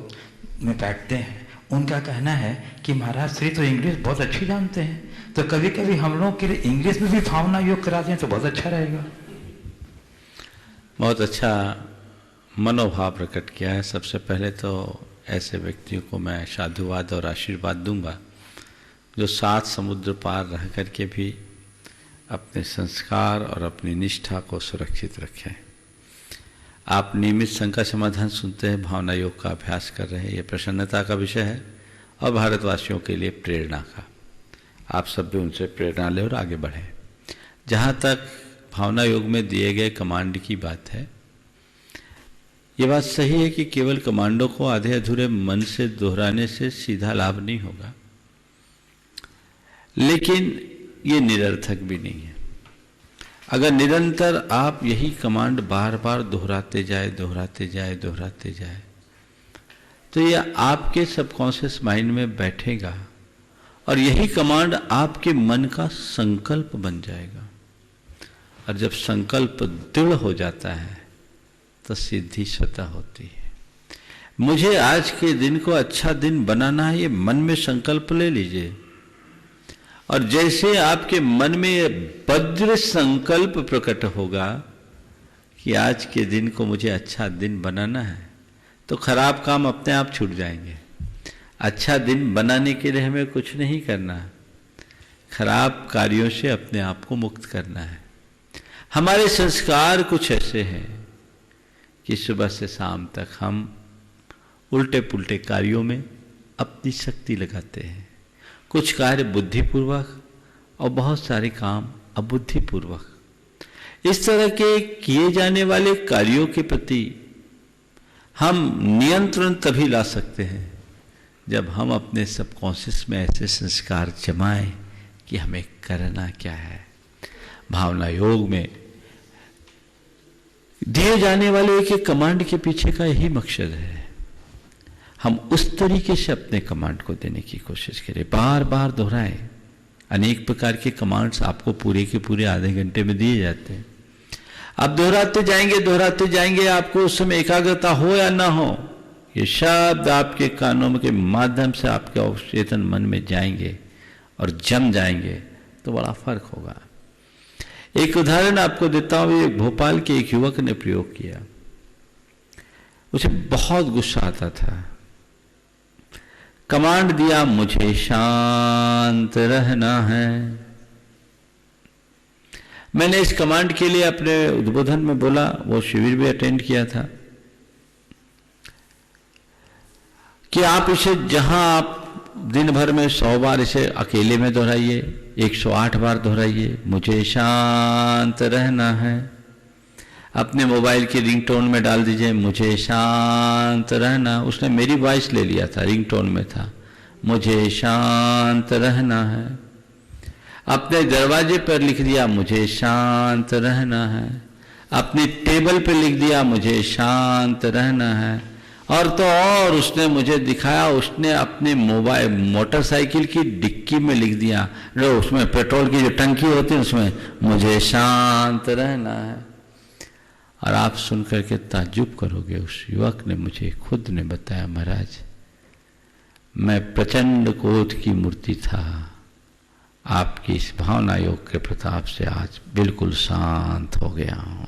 में बैठते हैं। उनका कहना है कि महाराज श्री तो इंग्लिश बहुत अच्छी जानते हैं, तो कभी कभी हम लोग के लिए इंग्लिश में भी भावना योग करा दें तो बहुत अच्छा रहेगा। बहुत अच्छा मनोभाव प्रकट किया है। सबसे पहले तो ऐसे व्यक्तियों को मैं साधुवाद और आशीर्वाद दूंगा जो 7 समुद्र पार रह करके भी अपने संस्कार और अपनी निष्ठा को सुरक्षित रखें। आप नियमित शंका समाधान सुनते हैं, भावना योग का अभ्यास कर रहे हैं, ये प्रसन्नता का विषय है और भारतवासियों के लिए प्रेरणा का। आप सब भी उनसे प्रेरणा लें और आगे बढ़ें। जहाँ तक भावना योग में दिए गए कमांड की बात है, ये बात सही है कि केवल कमांडों को आधे अधूरे मन से दोहराने से सीधा लाभ नहीं होगा, लेकिन ये निरर्थक भी नहीं है। अगर निरंतर आप यही कमांड बार बार दोहराते जाए तो ये आपके सबकॉन्शियस माइंड में बैठेगा और यही कमांड आपके मन का संकल्प बन जाएगा। और जब संकल्प दृढ़ हो जाता है तो सिद्धि स्वतः होती है। मुझे आज के दिन को अच्छा दिन बनाना है, ये मन में संकल्प ले लीजिए, और जैसे आपके मन में ये वज्र संकल्प प्रकट होगा कि आज के दिन को मुझे अच्छा दिन बनाना है, तो खराब काम अपने आप छूट जाएंगे। अच्छा दिन बनाने के लिए हमें कुछ नहीं करना, खराब कार्यों से अपने आप को मुक्त करना है। हमारे संस्कार कुछ ऐसे हैं कि सुबह से शाम तक हम उल्टे पुल्टे कार्यों में अपनी शक्ति लगाते हैं। कुछ कार्य बुद्धिपूर्वक और बहुत सारे काम अबुद्धिपूर्वक। इस तरह के किए जाने वाले कार्यों के प्रति हम नियंत्रण तभी ला सकते हैं जब हम अपने सबकॉन्शियस में ऐसे संस्कार जमाएं कि हमें करना क्या है। भावना योग में दिए जाने वाले एक कमांड के पीछे का यही मकसद है। हम उस तरीके से अपने कमांड को देने की कोशिश करें, बार बार दोहराएं। अनेक प्रकार के कमांड्स आपको पूरे के पूरे आधे घंटे में दिए जाते हैं। आप दोहराते जाएंगे, आपको उस समय एकाग्रता हो या ना हो, ये शब्द आपके कानों के माध्यम से आपके अवचेतन मन में जाएंगे और जम जाएंगे, तो बड़ा फर्क होगा। एक उदाहरण आपको देता हूं। ये भोपाल के एक युवक ने प्रयोग किया। उसे बहुत गुस्सा आता था। कमांड दिया मुझे शांत रहना है। मैंने इस कमांड के लिए अपने उद्बोधन में बोला, वो शिविर भी अटेंड किया था, कि आप इसे जहां आप दिन भर में 100 बार इसे अकेले में दोहराइए, 108 बार दोहराइए, मुझे शांत रहना है। अपने मोबाइल की रिंगटोन में डाल दीजिए, मुझे शांत रहना। उसने मेरी वॉइस ले लिया था, रिंगटोन में था, मुझे शांत रहना है। अपने दरवाजे पर लिख दिया, मुझे शांत रहना है। अपनी टेबल पर लिख दिया, मुझे शांत रहना है। और तो और उसने मुझे दिखाया, उसने अपने मोबाइल मोटरसाइकिल की डिक्की में लिख दिया, जो उसमें पेट्रोल की जो टंकी होती है उसमें, मुझे शांत रहना है। और आप सुन करके ताज्जुब करोगे, उस युवक ने मुझे खुद ने बताया, महाराज मैं प्रचंड क्रोध की मूर्ति था, आपकी इस भावना योग के प्रताप से आज बिल्कुल शांत हो गया हूं।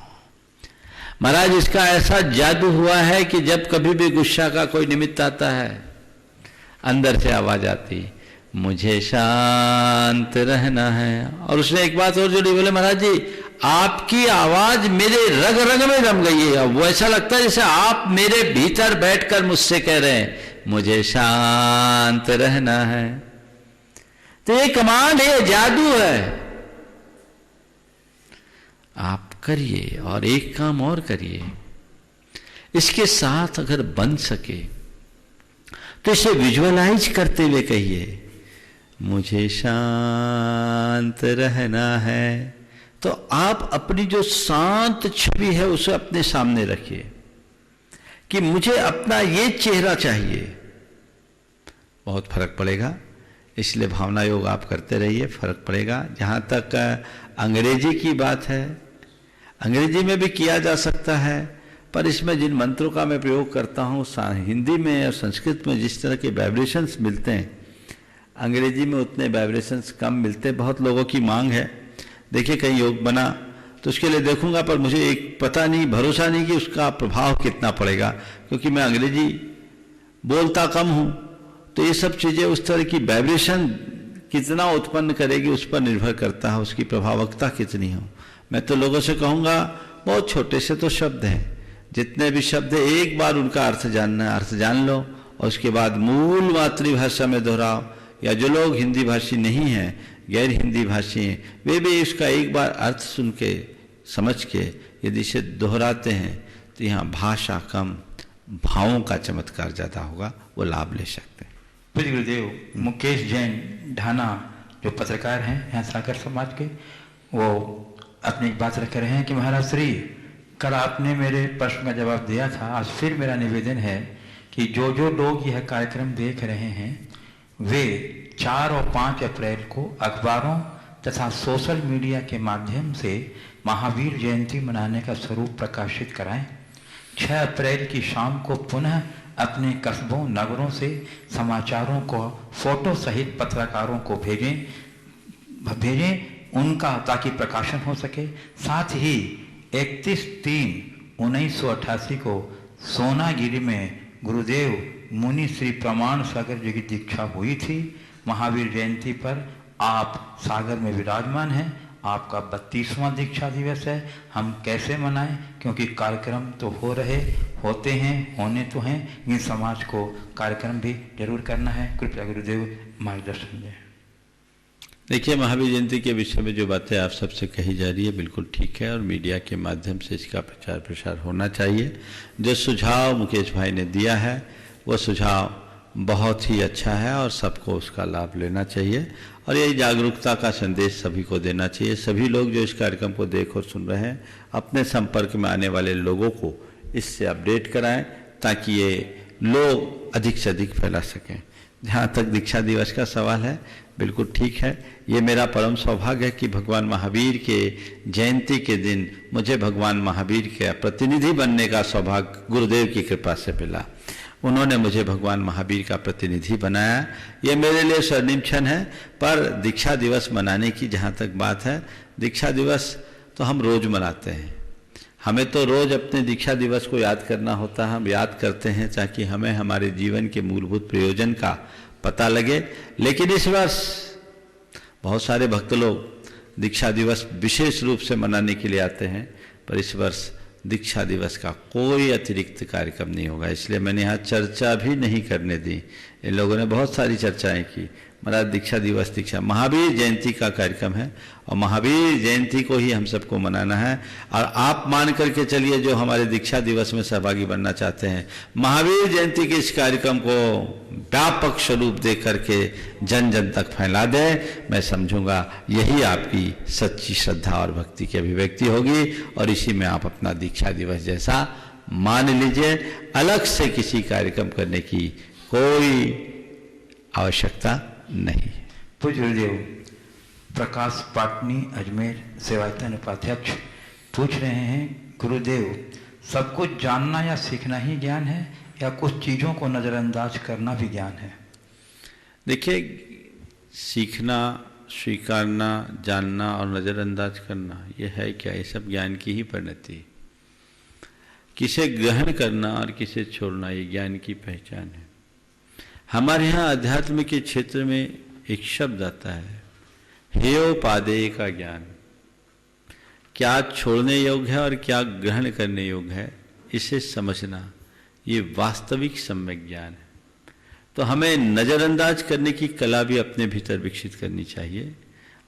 महाराज इसका ऐसा जादू हुआ है कि जब कभी भी गुस्सा का कोई निमित्त आता है, अंदर से आवाज आती, मुझे शांत रहना है। और उसने एक बात और जोड़ी, बोले महाराज जी आपकी आवाज मेरे रग रग में रम गई है। वो ऐसा लगता है जैसे आप मेरे भीतर बैठकर मुझसे कह रहे हैं मुझे शांत रहना है। तो ये कमांड है, जादू है। आप करिए, और एक काम और करिए, इसके साथ अगर बन सके तो इसे विजुअलाइज करते हुए कहिए, मुझे शांत रहना है। तो आप अपनी जो शांत छवि है उसे अपने सामने रखिए कि मुझे अपना ये चेहरा चाहिए। बहुत फर्क पड़ेगा, इसलिए भावना योग आप करते रहिए, फर्क पड़ेगा। जहाँ तक अंग्रेजी की बात है, अंग्रेजी में भी किया जा सकता है, पर इसमें जिन मंत्रों का मैं प्रयोग करता हूँ, हिंदी में और संस्कृत में जिस तरह के वाइब्रेशंस मिलते हैं, अंग्रेजी में उतने वाइब्रेशंस कम मिलते हैं। बहुत लोगों की मांग है, देखिए कहीं योग बना तो उसके लिए देखूंगा, पर मुझे एक पता नहीं, भरोसा नहीं कि उसका प्रभाव कितना पड़ेगा, क्योंकि मैं अंग्रेजी बोलता कम हूँ। तो ये सब चीज़ें उस तरह की वाइब्रेशन कितना उत्पन्न करेगी उस पर निर्भर करता है, उसकी प्रभावकता कितनी हो। मैं तो लोगों से कहूँगा बहुत छोटे से तो शब्द हैं, जितने भी शब्द है एक बार उनका अर्थ जानना है, अर्थ जान लो और उसके बाद मूल मातृभाषा में दोहराओ। या जो लोग हिंदी भाषी नहीं हैं, गैर हिंदी भाषी हैं, वे भी इसका एक बार अर्थ सुन के समझ के यदि इसे दोहराते हैं तो यहाँ भाषा कम, भावों का चमत्कार ज़्यादा होगा, वो लाभ ले सकते हैं। पूज्य गुरुदेव मुकेश जैन ढाना जो पत्रकार हैं यहाँ सागर समाज के, वो अपनी एक बात रख रहे हैं कि महाराज श्री, कल आपने मेरे प्रश्न का जवाब दिया था, आज फिर मेरा निवेदन है कि जो जो लोग यह कार्यक्रम देख रहे हैं वे 4 और 5 अप्रैल को अखबारों तथा सोशल मीडिया के माध्यम से महावीर जयंती मनाने का स्वरूप प्रकाशित कराएं। 6 अप्रैल की शाम को पुनः अपने कस्बों नगरों से समाचारों को फोटो सहित पत्रकारों को भेजें उनका, ताकि प्रकाशन हो सके। साथ ही 31/3/1988 को सोनागिरी में गुरुदेव मुनि श्री प्रमाण सागर जी की दीक्षा हुई थी। महावीर जयंती पर आप सागर में विराजमान हैं, आपका 32वां दीक्षा दिवस है। हम कैसे मनाएं, क्योंकि कार्यक्रम तो होते हैं, होने तो हैं, इन समाज को कार्यक्रम भी जरूर करना है। कृपया गुरुदेव मार्गदर्शन दें। देखिए, महावीर जयंती के विषय में जो बातें आप सबसे कही जा रही है बिल्कुल ठीक है, और मीडिया के माध्यम से इसका प्रचार प्रसार होना चाहिए। जो सुझाव मुकेश भाई ने दिया है वो सुझाव बहुत ही अच्छा है और सबको उसका लाभ लेना चाहिए, और यही जागरूकता का संदेश सभी को देना चाहिए। सभी लोग जो इस कार्यक्रम को देख और सुन रहे हैं, अपने संपर्क में आने वाले लोगों को इससे अपडेट कराएं, ताकि ये लोग अधिक से अधिक फैला सकें। जहाँ तक दीक्षा दिवस का सवाल है, बिल्कुल ठीक है। ये मेरा परम सौभाग्य है कि भगवान महावीर के जयंती के दिन मुझे भगवान महावीर के प्रतिनिधि बनने का सौभाग्य गुरुदेव की कृपा से मिला। उन्होंने मुझे भगवान महावीर का प्रतिनिधि बनाया। ये मेरे लिए स्वर्णिम क्षण है। पर दीक्षा दिवस मनाने की जहाँ तक बात है, दीक्षा दिवस तो हम रोज मनाते हैं। हमें तो रोज अपने दीक्षा दिवस को याद करना होता है। हम याद करते हैं ताकि हमें हमारे जीवन के मूलभूत प्रयोजन का पता लगे। लेकिन इस वर्ष बहुत सारे भक्त लोग दीक्षा दिवस विशेष रूप से मनाने के लिए आते हैं, पर इस वर्ष दीक्षा दिवस का कोई अतिरिक्त कार्यक्रम नहीं होगा, इसलिए मैंने यहाँ चर्चा भी नहीं करने दी। इन लोगों ने बहुत सारी चर्चाएं की, महाराज दीक्षा दिवस, दीक्षा महावीर जयंती का कार्यक्रम है और महावीर जयंती को ही हम सबको मनाना है। और आप मान करके चलिए जो हमारे दीक्षा दिवस में सहभागी बनना चाहते हैं, महावीर जयंती के इस कार्यक्रम को व्यापक स्वरूप दे करके जन जन तक फैला दें। मैं समझूंगा यही आपकी सच्ची श्रद्धा और भक्ति की अभिव्यक्ति होगी और इसी में आप अपना दीक्षा दिवस जैसा मान लीजिए। अलग से किसी कार्यक्रम करने की कोई आवश्यकता नहीं। पूज्य गुरुदेव प्रकाश पाटनी अजमेर सेवायतन उपाध्यक्ष पूछ रहे हैं, गुरुदेव सब कुछ जानना या सीखना ही ज्ञान है या कुछ चीज़ों को नज़रअंदाज करना भी ज्ञान है? देखिए, सीखना, स्वीकारना, जानना और नज़रअंदाज करना ये है क्या? ये सब ज्ञान की ही परिणति। किसे ग्रहण करना और किसे छोड़ना ये ज्ञान की पहचान है। हमारे यहाँ अध्यात्म के क्षेत्र में एक शब्द आता है, हेयोपादेय का ज्ञान। क्या छोड़ने योग्य है और क्या ग्रहण करने योग्य है, इसे समझना ये वास्तविक सम्यक ज्ञान है। तो हमें नज़रअंदाज करने की कला भी अपने भीतर विकसित करनी चाहिए।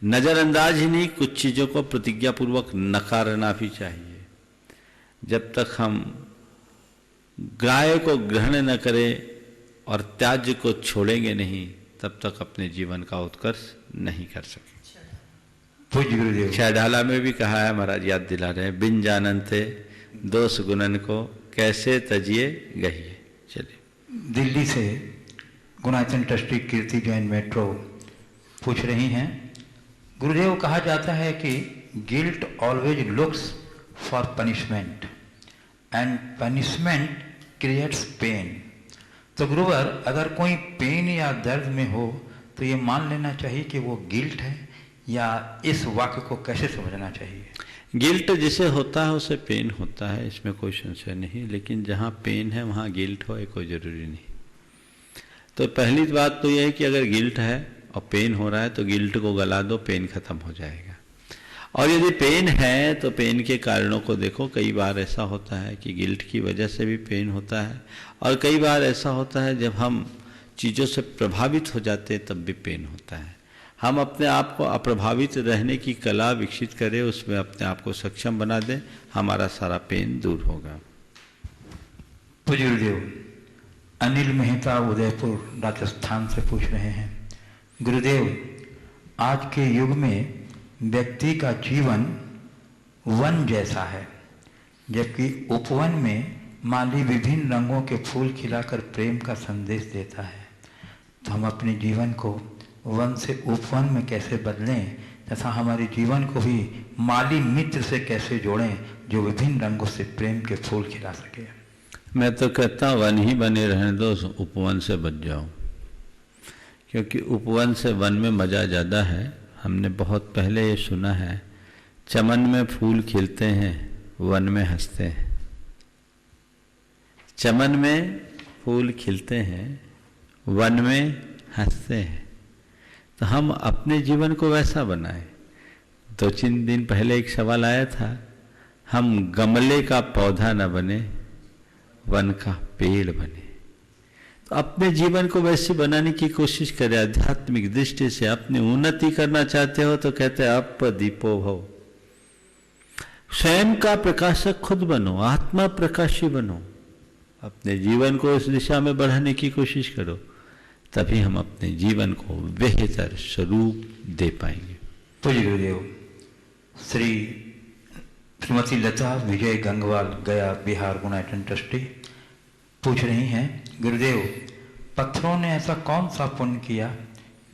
नज़रअंदाज ही नहीं, कुछ चीज़ों को प्रतिज्ञापूर्वक नकारना भी चाहिए। जब तक हम ग्राह्य को ग्रहण न करें और त्याज्य को छोड़ेंगे नहीं, तब तक अपने जीवन का उत्कर्ष नहीं कर सके। पूज्य गुरुदेव छायाडाला में भी कहा है, महाराज याद दिला रहे हैं, बिन जानते दोष गुणन को कैसे तजिए गहिए। चलिए। दिल्ली से गुणायतन ट्रस्टी कीर्ति जैन मेट्रो पूछ रही हैं, गुरुदेव कहा जाता है कि guilt always looks for punishment and punishment creates pain. तो गुरुवर अगर कोई पेन या दर्द में हो तो ये मान लेना चाहिए कि वो गिल्ट है, या इस वाक्य को कैसे समझना चाहिए? गिल्ट जिसे होता है उसे पेन होता है, इसमें कोई संशय नहीं। लेकिन जहाँ पेन है वहाँ गिल्ट हो, कोई जरूरी नहीं। तो पहली बात तो यह है कि अगर गिल्ट है और पेन हो रहा है तो गिल्ट को गला दो, पेन खत्म हो जाएगा। और यदि पेन है तो पेन के कारणों को देखो। कई बार ऐसा होता है कि गिल्ट की वजह से भी पेन होता है, और कई बार ऐसा होता है जब हम चीज़ों से प्रभावित हो जाते हैं तब भी पेन होता है। हम अपने आप को अप्रभावित रहने की कला विकसित करें, उसमें अपने आप को सक्षम बना दें, हमारा सारा पेन दूर होगा। पूज्य गुरुदेव अनिल मेहता उदयपुर राजस्थान से पूछ रहे हैं, गुरुदेव आज के युग में व्यक्ति का जीवन वन जैसा है, जबकि उपवन में माली विभिन्न रंगों के फूल खिलाकर प्रेम का संदेश देता है। तो हम अपने जीवन को वन से उपवन में कैसे बदलें, तथा हमारे जीवन को भी माली मित्र से कैसे जोड़ें जो विभिन्न रंगों से प्रेम के फूल खिला सके? मैं तो कहता हूँ वन ही बने रहने दो, उपवन से बच जाओ, क्योंकि उपवन से वन में मज़ा ज़्यादा है। हमने बहुत पहले ये सुना है, चमन में फूल खिलते हैं, वन में हंसते हैं। चमन में फूल खिलते हैं, वन में हंसते हैं। तो हम अपने जीवन को वैसा बनाएं। 2-3 दिन पहले एक सवाल आया था, हम गमले का पौधा न बने, वन का पेड़ बने। तो अपने जीवन को वैसे बनाने की कोशिश करें। आध्यात्मिक दृष्टि से अपनी उन्नति करना चाहते हो तो कहते हैं अप दीपो भव। स्वयं का प्रकाशक खुद बनो, आत्मा प्रकाशी बनो, अपने जीवन को इस दिशा में बढ़ाने की कोशिश करो, तभी हम अपने जीवन को बेहतर स्वरूप दे पाएंगे। पूज्य गुरुदेव श्रीमती लता विजय गंगवाल गया बिहार गुणायतन ट्रस्टी पूछ रही हैं, गुरुदेव पत्थरों ने ऐसा कौन सा पुण्य किया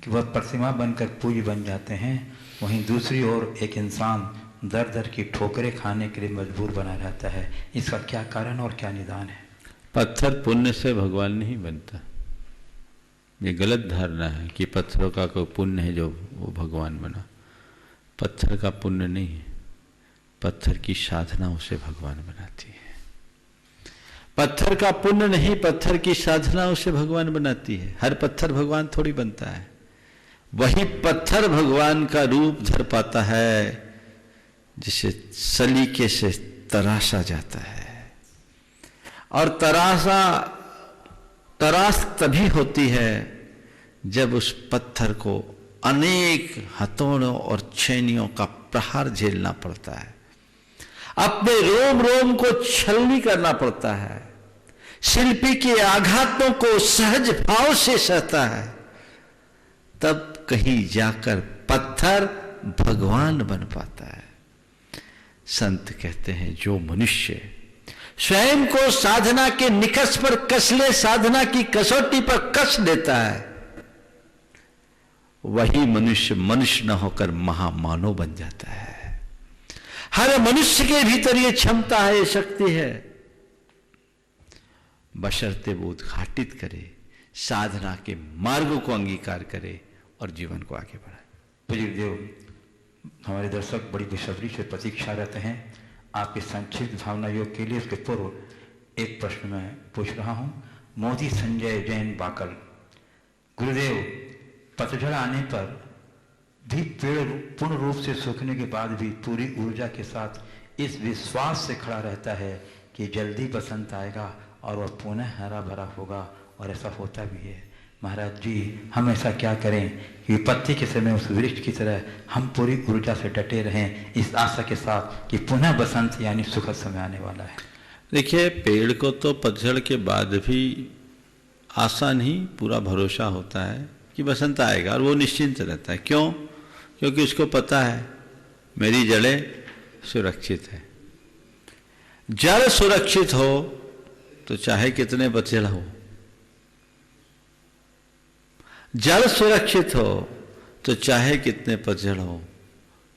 कि वह प्रतिमा बनकर पूज्य बन जाते हैं, वहीं दूसरी ओर एक इंसान दर दर की ठोकरें खाने के लिए मजबूर बना रहता है? इसका क्या कारण और क्या निदान है? पत्थर पुण्य से भगवान नहीं बनता। ये गलत धारणा है कि पत्थरों का कोई पुण्य है जो वो भगवान बना। पत्थर का पुण्य नहीं है, पत्थर की साधना उसे भगवान बनाती है। पत्थर का पुण्य नहीं, पत्थर की साधना उसे भगवान बनाती है। हर पत्थर भगवान थोड़ी बनता है। वही पत्थर भगवान का रूप धर पाता है जिसे सलीके से तराशा जाता है। और तराश तभी होती है जब उस पत्थर को अनेक हथौड़ों और छेनियों का प्रहार झेलना पड़ता है, अपने रोम रोम को छलनी करना पड़ता है, शिल्पी के आघातों को सहज भाव से सहता है, तब कहीं जाकर पत्थर भगवान बन पाता है। संत कहते हैं जो मनुष्य स्वयं को साधना के निकष पर कस ले, साधना की कसौटी पर कस देता है, वही मनुष्य मनुष्य न होकर महामानव बन जाता है। हर मनुष्य के भीतर ये क्षमता है, ये शक्ति है, बशर्ते वो उद्घाटित करे, साधना के मार्गों को अंगीकार करे और जीवन को आगे बढ़ाए। पूज्य देव, हमारे दर्शक बड़ी बेसब्री से प्रतीक्षारत हैं आपके संक्षिप्त भावना योग के लिए। उसके पूर्व एक प्रश्न मैं पूछ रहा हूं। मोदी संजय जैन बाकल, गुरुदेव, पतझड़ आने पर भी पेड़ पूर्ण रूप से सूखने के बाद भी पूरी ऊर्जा के साथ इस विश्वास से खड़ा रहता है कि जल्दी बसंत आएगा और वह पुनः हरा भरा होगा, और ऐसा होता भी है। महाराज जी, हम ऐसा क्या करें कि विपत्ति के समय उस वृक्ष की तरह हम पूरी ऊर्जा से डटे रहें, इस आशा के साथ कि पुनः बसंत यानी सुखद समय आने वाला है। देखिए, पेड़ को तो पतझड़ के बाद भी आशा नहीं, पूरा भरोसा होता है कि बसंत आएगा, और वो निश्चिंत रहता है। क्यों? क्योंकि उसको पता है मेरी जड़ें सुरक्षित है। जड़ सुरक्षित हो तो चाहे कितने पतझड़ हो, जड़ सुरक्षित हो तो चाहे कितने पतझड़ हो,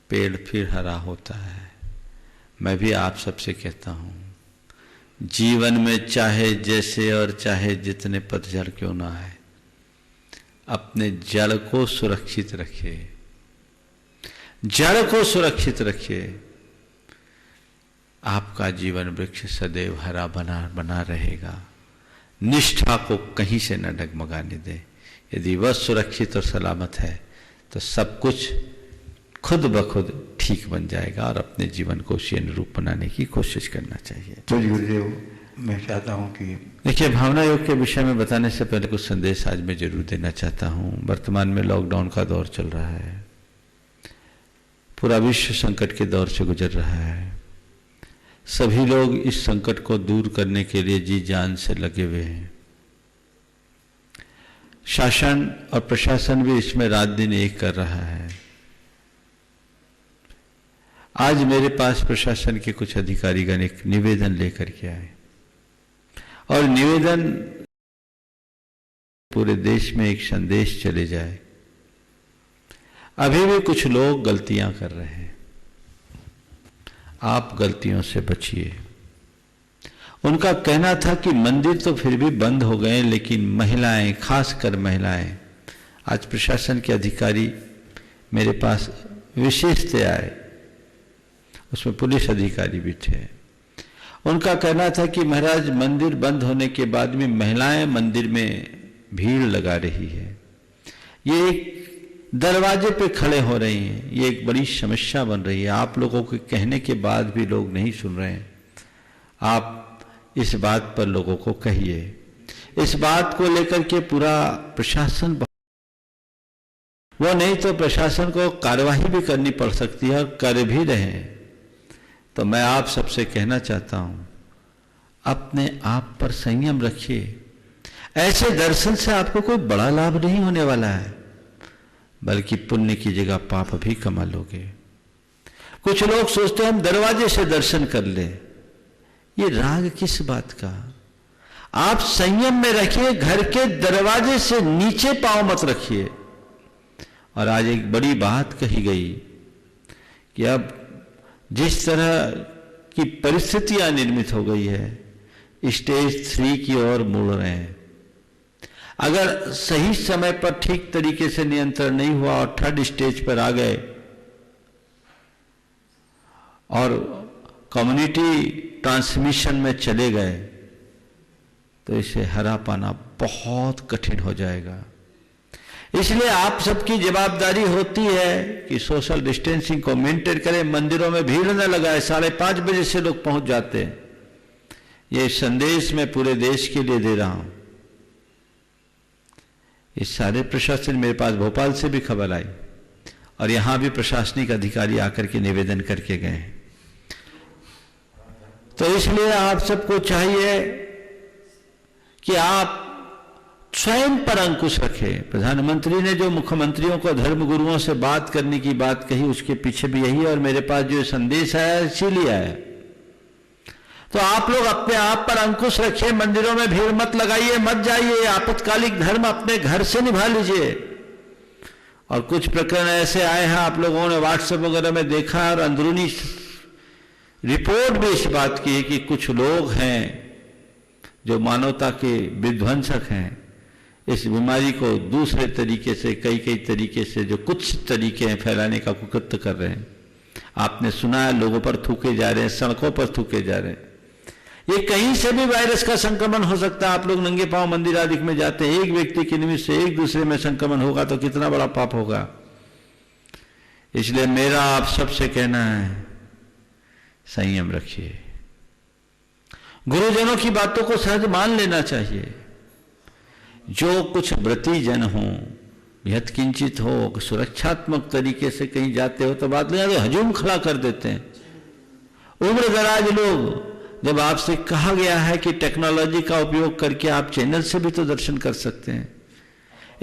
पेड़ फिर हरा होता है। मैं भी आप सबसे कहता हूं, जीवन में चाहे जैसे और चाहे जितने पतझड़ क्यों ना आए, अपने जड़ को सुरक्षित रखिए, जड़ को सुरक्षित रखिए। आपका जीवन वृक्ष सदैव हरा बना रहेगा। निष्ठा को कहीं से न डगमगाने दें। यदि वह सुरक्षित और सलामत है तो सब कुछ खुद ब खुद ठीक बन जाएगा, और अपने जीवन को उसी अनुरूप बनाने की कोशिश करना चाहिए। तो गुरुदेव, मैं चाहता हूं कि देखिए, भावना योग के विषय में बताने से पहले कुछ संदेश आज मैं जरूर देना चाहता हूं। वर्तमान में लॉकडाउन का दौर चल रहा है, पूरा विश्व संकट के दौर से गुजर रहा है। सभी लोग इस संकट को दूर करने के लिए जी जान से लगे हुए हैं। शासन और प्रशासन भी इसमें रात दिन एक कर रहा है। आज मेरे पास प्रशासन के कुछ अधिकारीगण एक निवेदन लेकर के आए, और निवेदन पूरे देश में एक संदेश चले जाए। अभी भी कुछ लोग गलतियां कर रहे हैं, आप गलतियों से बचिए। उनका कहना था कि मंदिर तो फिर भी बंद हो गए, लेकिन महिलाएं, खासकर महिलाएं, आज प्रशासन के अधिकारी मेरे पास विशेष से आए, उसमें पुलिस अधिकारी भी थे। उनका कहना था कि महाराज, मंदिर बंद होने के बाद भी महिलाएं मंदिर में भीड़ लगा रही है, ये एक दरवाजे पे खड़े हो रही हैं, ये एक बड़ी समस्या बन रही है। आप लोगों के कहने के बाद भी लोग नहीं सुन रहे हैं। आप इस बात पर लोगों को कहिए। इस बात को लेकर के पूरा प्रशासन, वो नहीं तो प्रशासन को कार्यवाही भी करनी पड़ सकती है, और कर भी रहे हैं। तो मैं आप सबसे कहना चाहता हूं, अपने आप पर संयम रखिए। ऐसे दर्शन से आपको कोई बड़ा लाभ नहीं होने वाला है, बल्कि पुण्य की जगह पाप भी कमा लोगे। कुछ लोग सोचते हैं हम दरवाजे से दर्शन कर ले, ये राग किस बात का? आप संयम में रखिए, घर के दरवाजे से नीचे पांव मत रखिए। और आज एक बड़ी बात कही गई कि अब जिस तरह की परिस्थितियां निर्मित हो गई है, स्टेज 3 की ओर मुड़ रहे हैं। अगर सही समय पर ठीक तरीके से नियंत्रण नहीं हुआ और 3rd स्टेज पर आ गए और कम्युनिटी ट्रांसमिशन में चले गए, तो इसे हरा पाना बहुत कठिन हो जाएगा। इसलिए आप सबकी जवाबदारी होती है कि सोशल डिस्टेंसिंग को मेंटेन करें, मंदिरों में भीड़ न लगाए। 5:30 बजे से लोग पहुंच जाते हैं। ये संदेश मैं पूरे देश के लिए दे रहा हूं। इस सारे प्रशासन, मेरे पास भोपाल से भी खबर आई और यहां भी प्रशासनिक अधिकारी आकर के निवेदन करके गए। तो इसलिए आप सबको चाहिए कि आप स्वयं पर अंकुश रखें। प्रधानमंत्री ने जो मुख्यमंत्रियों को धर्मगुरुओं से बात करने की बात कही, उसके पीछे भी यही है और मेरे पास जो संदेश आया इसीलिए आया। तो आप लोग अपने आप पर अंकुश रखिए, मंदिरों में भीड़ मत लगाइए, मत जाइए, आपातकालिक धर्म अपने घर से निभा लीजिए। और कुछ प्रकरण ऐसे आए हैं, आप लोगों ने व्हाट्सएप वगैरह में देखा और अंदरूनी रिपोर्ट भी इस बात की है कि कुछ लोग हैं जो मानवता के विध्वंसक हैं। इस बीमारी को दूसरे तरीके से, कई तरीके से, जो कुछ तरीके हैं फैलाने का कुकृत्य कर रहे हैं। आपने सुना है, लोगों पर थूके जा रहे हैं, सड़कों पर थूके जा रहे हैं। ये कहीं से भी वायरस का संक्रमण हो सकता है। आप लोग नंगे पांव मंदिर आदि में जाते हैं, एक व्यक्ति के निमित्त से एक दूसरे में संक्रमण होगा तो कितना बड़ा पाप होगा। इसलिए मेरा आप सबसे कहना है, संयम रखिए। गुरुजनों की बातों को सहज मान लेना चाहिए। जो कुछ व्रती जन हो, यत्किंचित हो, सुरक्षात्मक तरीके से कहीं जाते हो तो बात नहीं, हजूम खड़ा कर देते हैं। उम्र दराज लोग, जब आपसे कहा गया है कि टेक्नोलॉजी का उपयोग करके आप चैनल से भी तो दर्शन कर सकते हैं,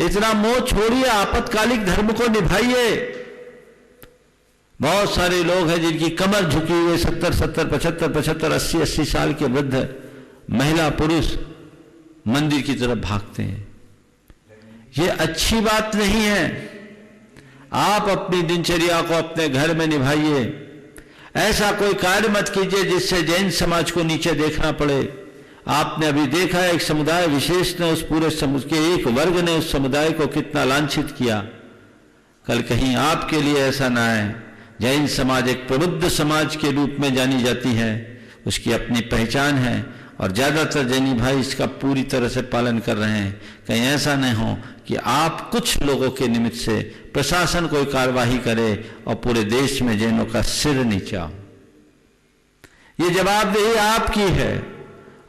इतना मोह छोड़िए, आपातकालिक धर्म को निभाइए। बहुत सारे लोग हैं जिनकी कमर झुकी हुई 70, 75, 80 साल के वृद्ध महिला पुरुष मंदिर की तरफ भागते हैं। ये अच्छी बात नहीं है। आप अपनी दिनचर्या को अपने घर में निभाइए। ऐसा कोई कार्य मत कीजिए जिससे जैन समाज को नीचे देखना पड़े। आपने अभी देखा है, एक समुदाय विशेष ने, उस पूरे समुदाय के एक वर्ग ने उस समुदाय को कितना लांछित किया। कल कहीं आपके लिए ऐसा ना आए। जैन समाज एक प्रबुद्ध समाज के रूप में जानी जाती है, उसकी अपनी पहचान है और ज्यादातर जैनी भाई इसका पूरी तरह से पालन कर रहे हैं। कहीं ऐसा नहीं हो कि आप कुछ लोगों के निमित्त से प्रशासन कोई कार्यवाही करे और पूरे देश में जैनों का सिर नीचा हो। ये जवाबदेही आपकी है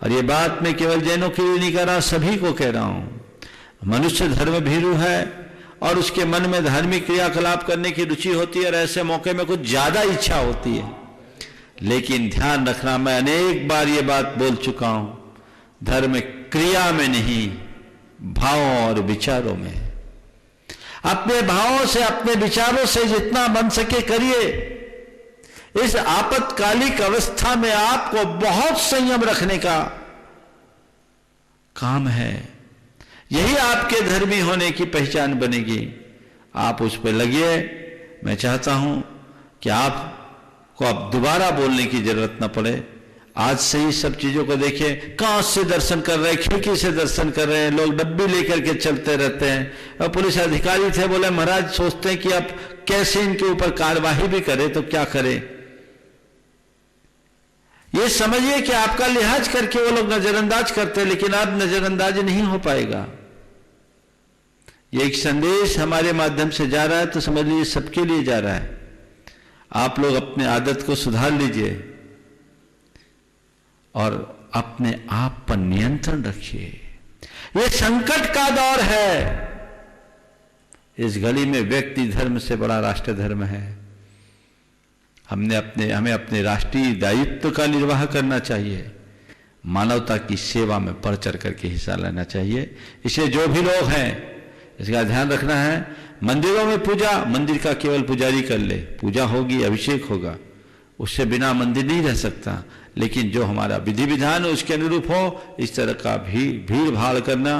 और ये बात मैं केवल जैनों के लिए नहीं कह रहा, सभी को कह रहा हूं। मनुष्य धर्म भीरू है और उसके मन में धार्मिक क्रियाकलाप करने की रुचि होती है और ऐसे मौके में कुछ ज्यादा इच्छा होती है। लेकिन ध्यान रखना, मैं अनेक बार ये बात बोल चुका हूं, धर्म क्रिया में नहीं, भावों और विचारों में। अपने भावों से, अपने विचारों से जितना बन सके करिए। इस आपातकालिक अवस्था में आपको बहुत संयम रखने का काम है। यही आपके धर्मी होने की पहचान बनेगी। आप उस पर लगिए। मैं चाहता हूं कि आपको अब दोबारा बोलने की जरूरत न पड़े। आज से ही सब चीजों को देखिए। कहां से दर्शन कर रहे हैं, खिड़की से दर्शन कर रहे हैं, लोग डब्बी लेकर के चलते रहते हैं। और पुलिस अधिकारी थे, बोले महाराज सोचते हैं कि अब कैसे इनके ऊपर कार्यवाही भी करें, तो क्या करें। ये समझिए कि आपका लिहाज करके वो लोग नजरअंदाज करते हैं, लेकिन अब नजरअंदाज नहीं हो पाएगा। ये एक संदेश हमारे माध्यम से जा रहा है, तो समझ लीजिए सबके लिए जा रहा है। आप लोग अपने आदत को सुधार लीजिए और अपने आप पर नियंत्रण रखिए। ये संकट का दौर है। इस घड़ी में व्यक्ति धर्म से बड़ा राष्ट्र धर्म है। हमें अपने राष्ट्रीय दायित्व का निर्वाह करना चाहिए। मानवता की सेवा में बढ़ चढ़ करके हिस्सा लेना चाहिए। इसलिए जो भी लोग हैं, इसका ध्यान रखना है। मंदिरों में पूजा, मंदिर का केवल पुजारी कर ले, पूजा होगी, अभिषेक होगा, उससे बिना मंदिर नहीं रह सकता। लेकिन जो हमारा विधि विधान है उसके अनुरूप हो, इस तरह का भीड़ भाड़ करना,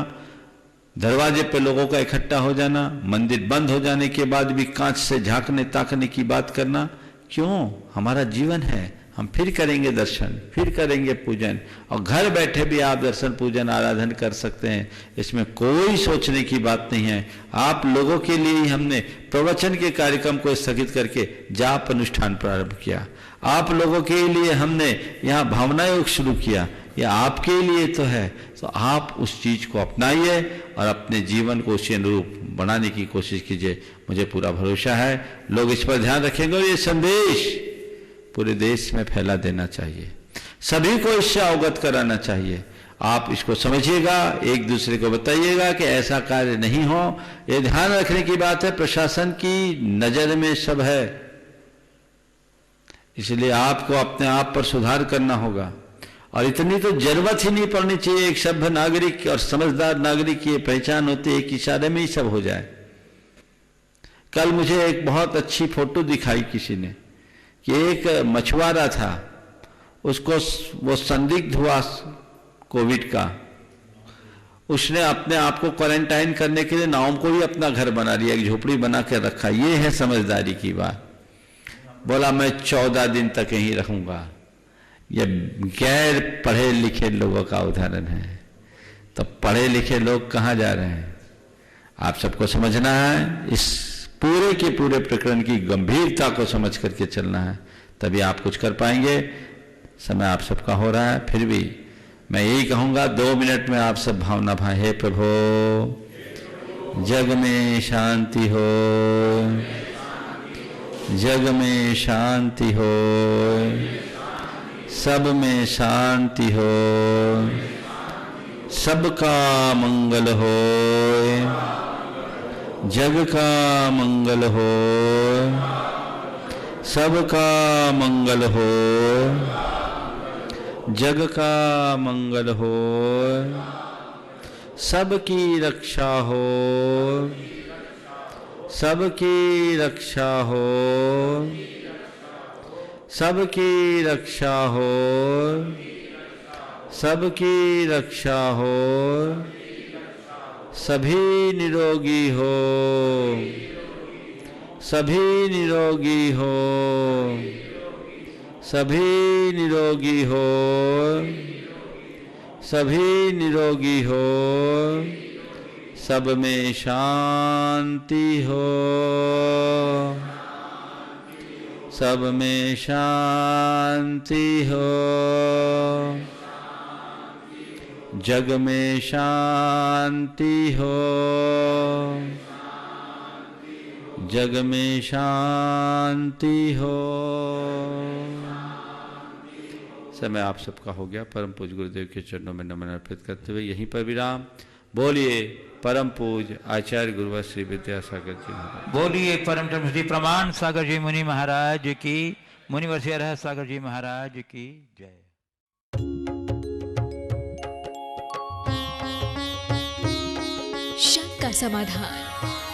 दरवाजे पे लोगों का इकट्ठा हो जाना, मंदिर बंद हो जाने के बाद भी कांच से झांकने ताकने की बात करना, क्यों? हमारा जीवन है, हम फिर करेंगे दर्शन, फिर करेंगे पूजन, और घर बैठे भी आप दर्शन पूजन आराधन कर सकते हैं। इसमें कोई सोचने की बात नहीं है। आप लोगों के लिए ही हमने प्रवचन के कार्यक्रम को स्थगित करके जाप अनुष्ठान प्रारंभ किया। आप लोगों के लिए हमने यहाँ भावना योग शुरू किया। ये आपके लिए तो है, तो आप उस चीज़ को अपनाइए और अपने जीवन को उसी अनुरूप बनाने की कोशिश कीजिए। मुझे पूरा भरोसा है लोग इस पर ध्यान रखेंगे और ये संदेश पूरे देश में फैला देना चाहिए, सभी को इससे अवगत कराना चाहिए। आप इसको समझिएगा, एक दूसरे को बताइएगा कि ऐसा कार्य नहीं हो। ये ध्यान रखने की बात है, प्रशासन की नज़र में सब है, इसलिए आपको अपने आप पर सुधार करना होगा। और इतनी तो जरूरत ही नहीं पड़नी चाहिए, एक सभ्य नागरिक और समझदार नागरिक की पहचान होती है, एक इशारे में ही सब हो जाए। कल मुझे एक बहुत अच्छी फोटो दिखाई किसी ने कि एक मछुआरा था, उसको वो संदिग्ध हुआ कोविड का, उसने अपने आप को क्वारंटाइन करने के लिए नाव को ही अपना घर बना लिया, एक झोपड़ी बना के रखा। ये है समझदारी की बात। बोला मैं 14 दिन तक यहीं रहूंगा। ये गैर पढ़े लिखे लोगों का उदाहरण है। तो पढ़े लिखे लोग कहाँ जा रहे हैं? आप सबको समझना है, इस पूरे के पूरे प्रकरण की गंभीरता को समझ करके चलना है, तभी आप कुछ कर पाएंगे। समय आप सबका हो रहा है, फिर भी मैं यही कहूँगा 2 मिनट में आप सब भावना भाई, हे प्रभु जग में शांति हो, जग में शांति हो, सब में शांति हो, सबका मंगल हो, जग का मंगल हो, सबका मंगल हो, जग का मंगल हो, सबकी रक्षा हो, सबकी रक्षा हो, सबकी रक्षा हो, सबकी रक्षा हो, सभी निरोगी हो, सभी निरोगी हो, सभी निरोगी हो, सभी निरोगी हो, सब में शांति हो, सब में शांति हो, जग में शांति हो, जग में शांति हो। समय आप सबका हो गया। परम पूज्य गुरुदेव के चरणों में नमन अर्पित करते हुए यहीं पर विराम। बोलिए परम पूज्य आचार्य गुरुवर श्री विद्यासागर जी महाराज। बोलिए परम धर्म श्री प्रमाण सागर जी मुनि महाराज की, मुनिवर श्री रहस्य सागर जी महाराज की जय। शक का समाधान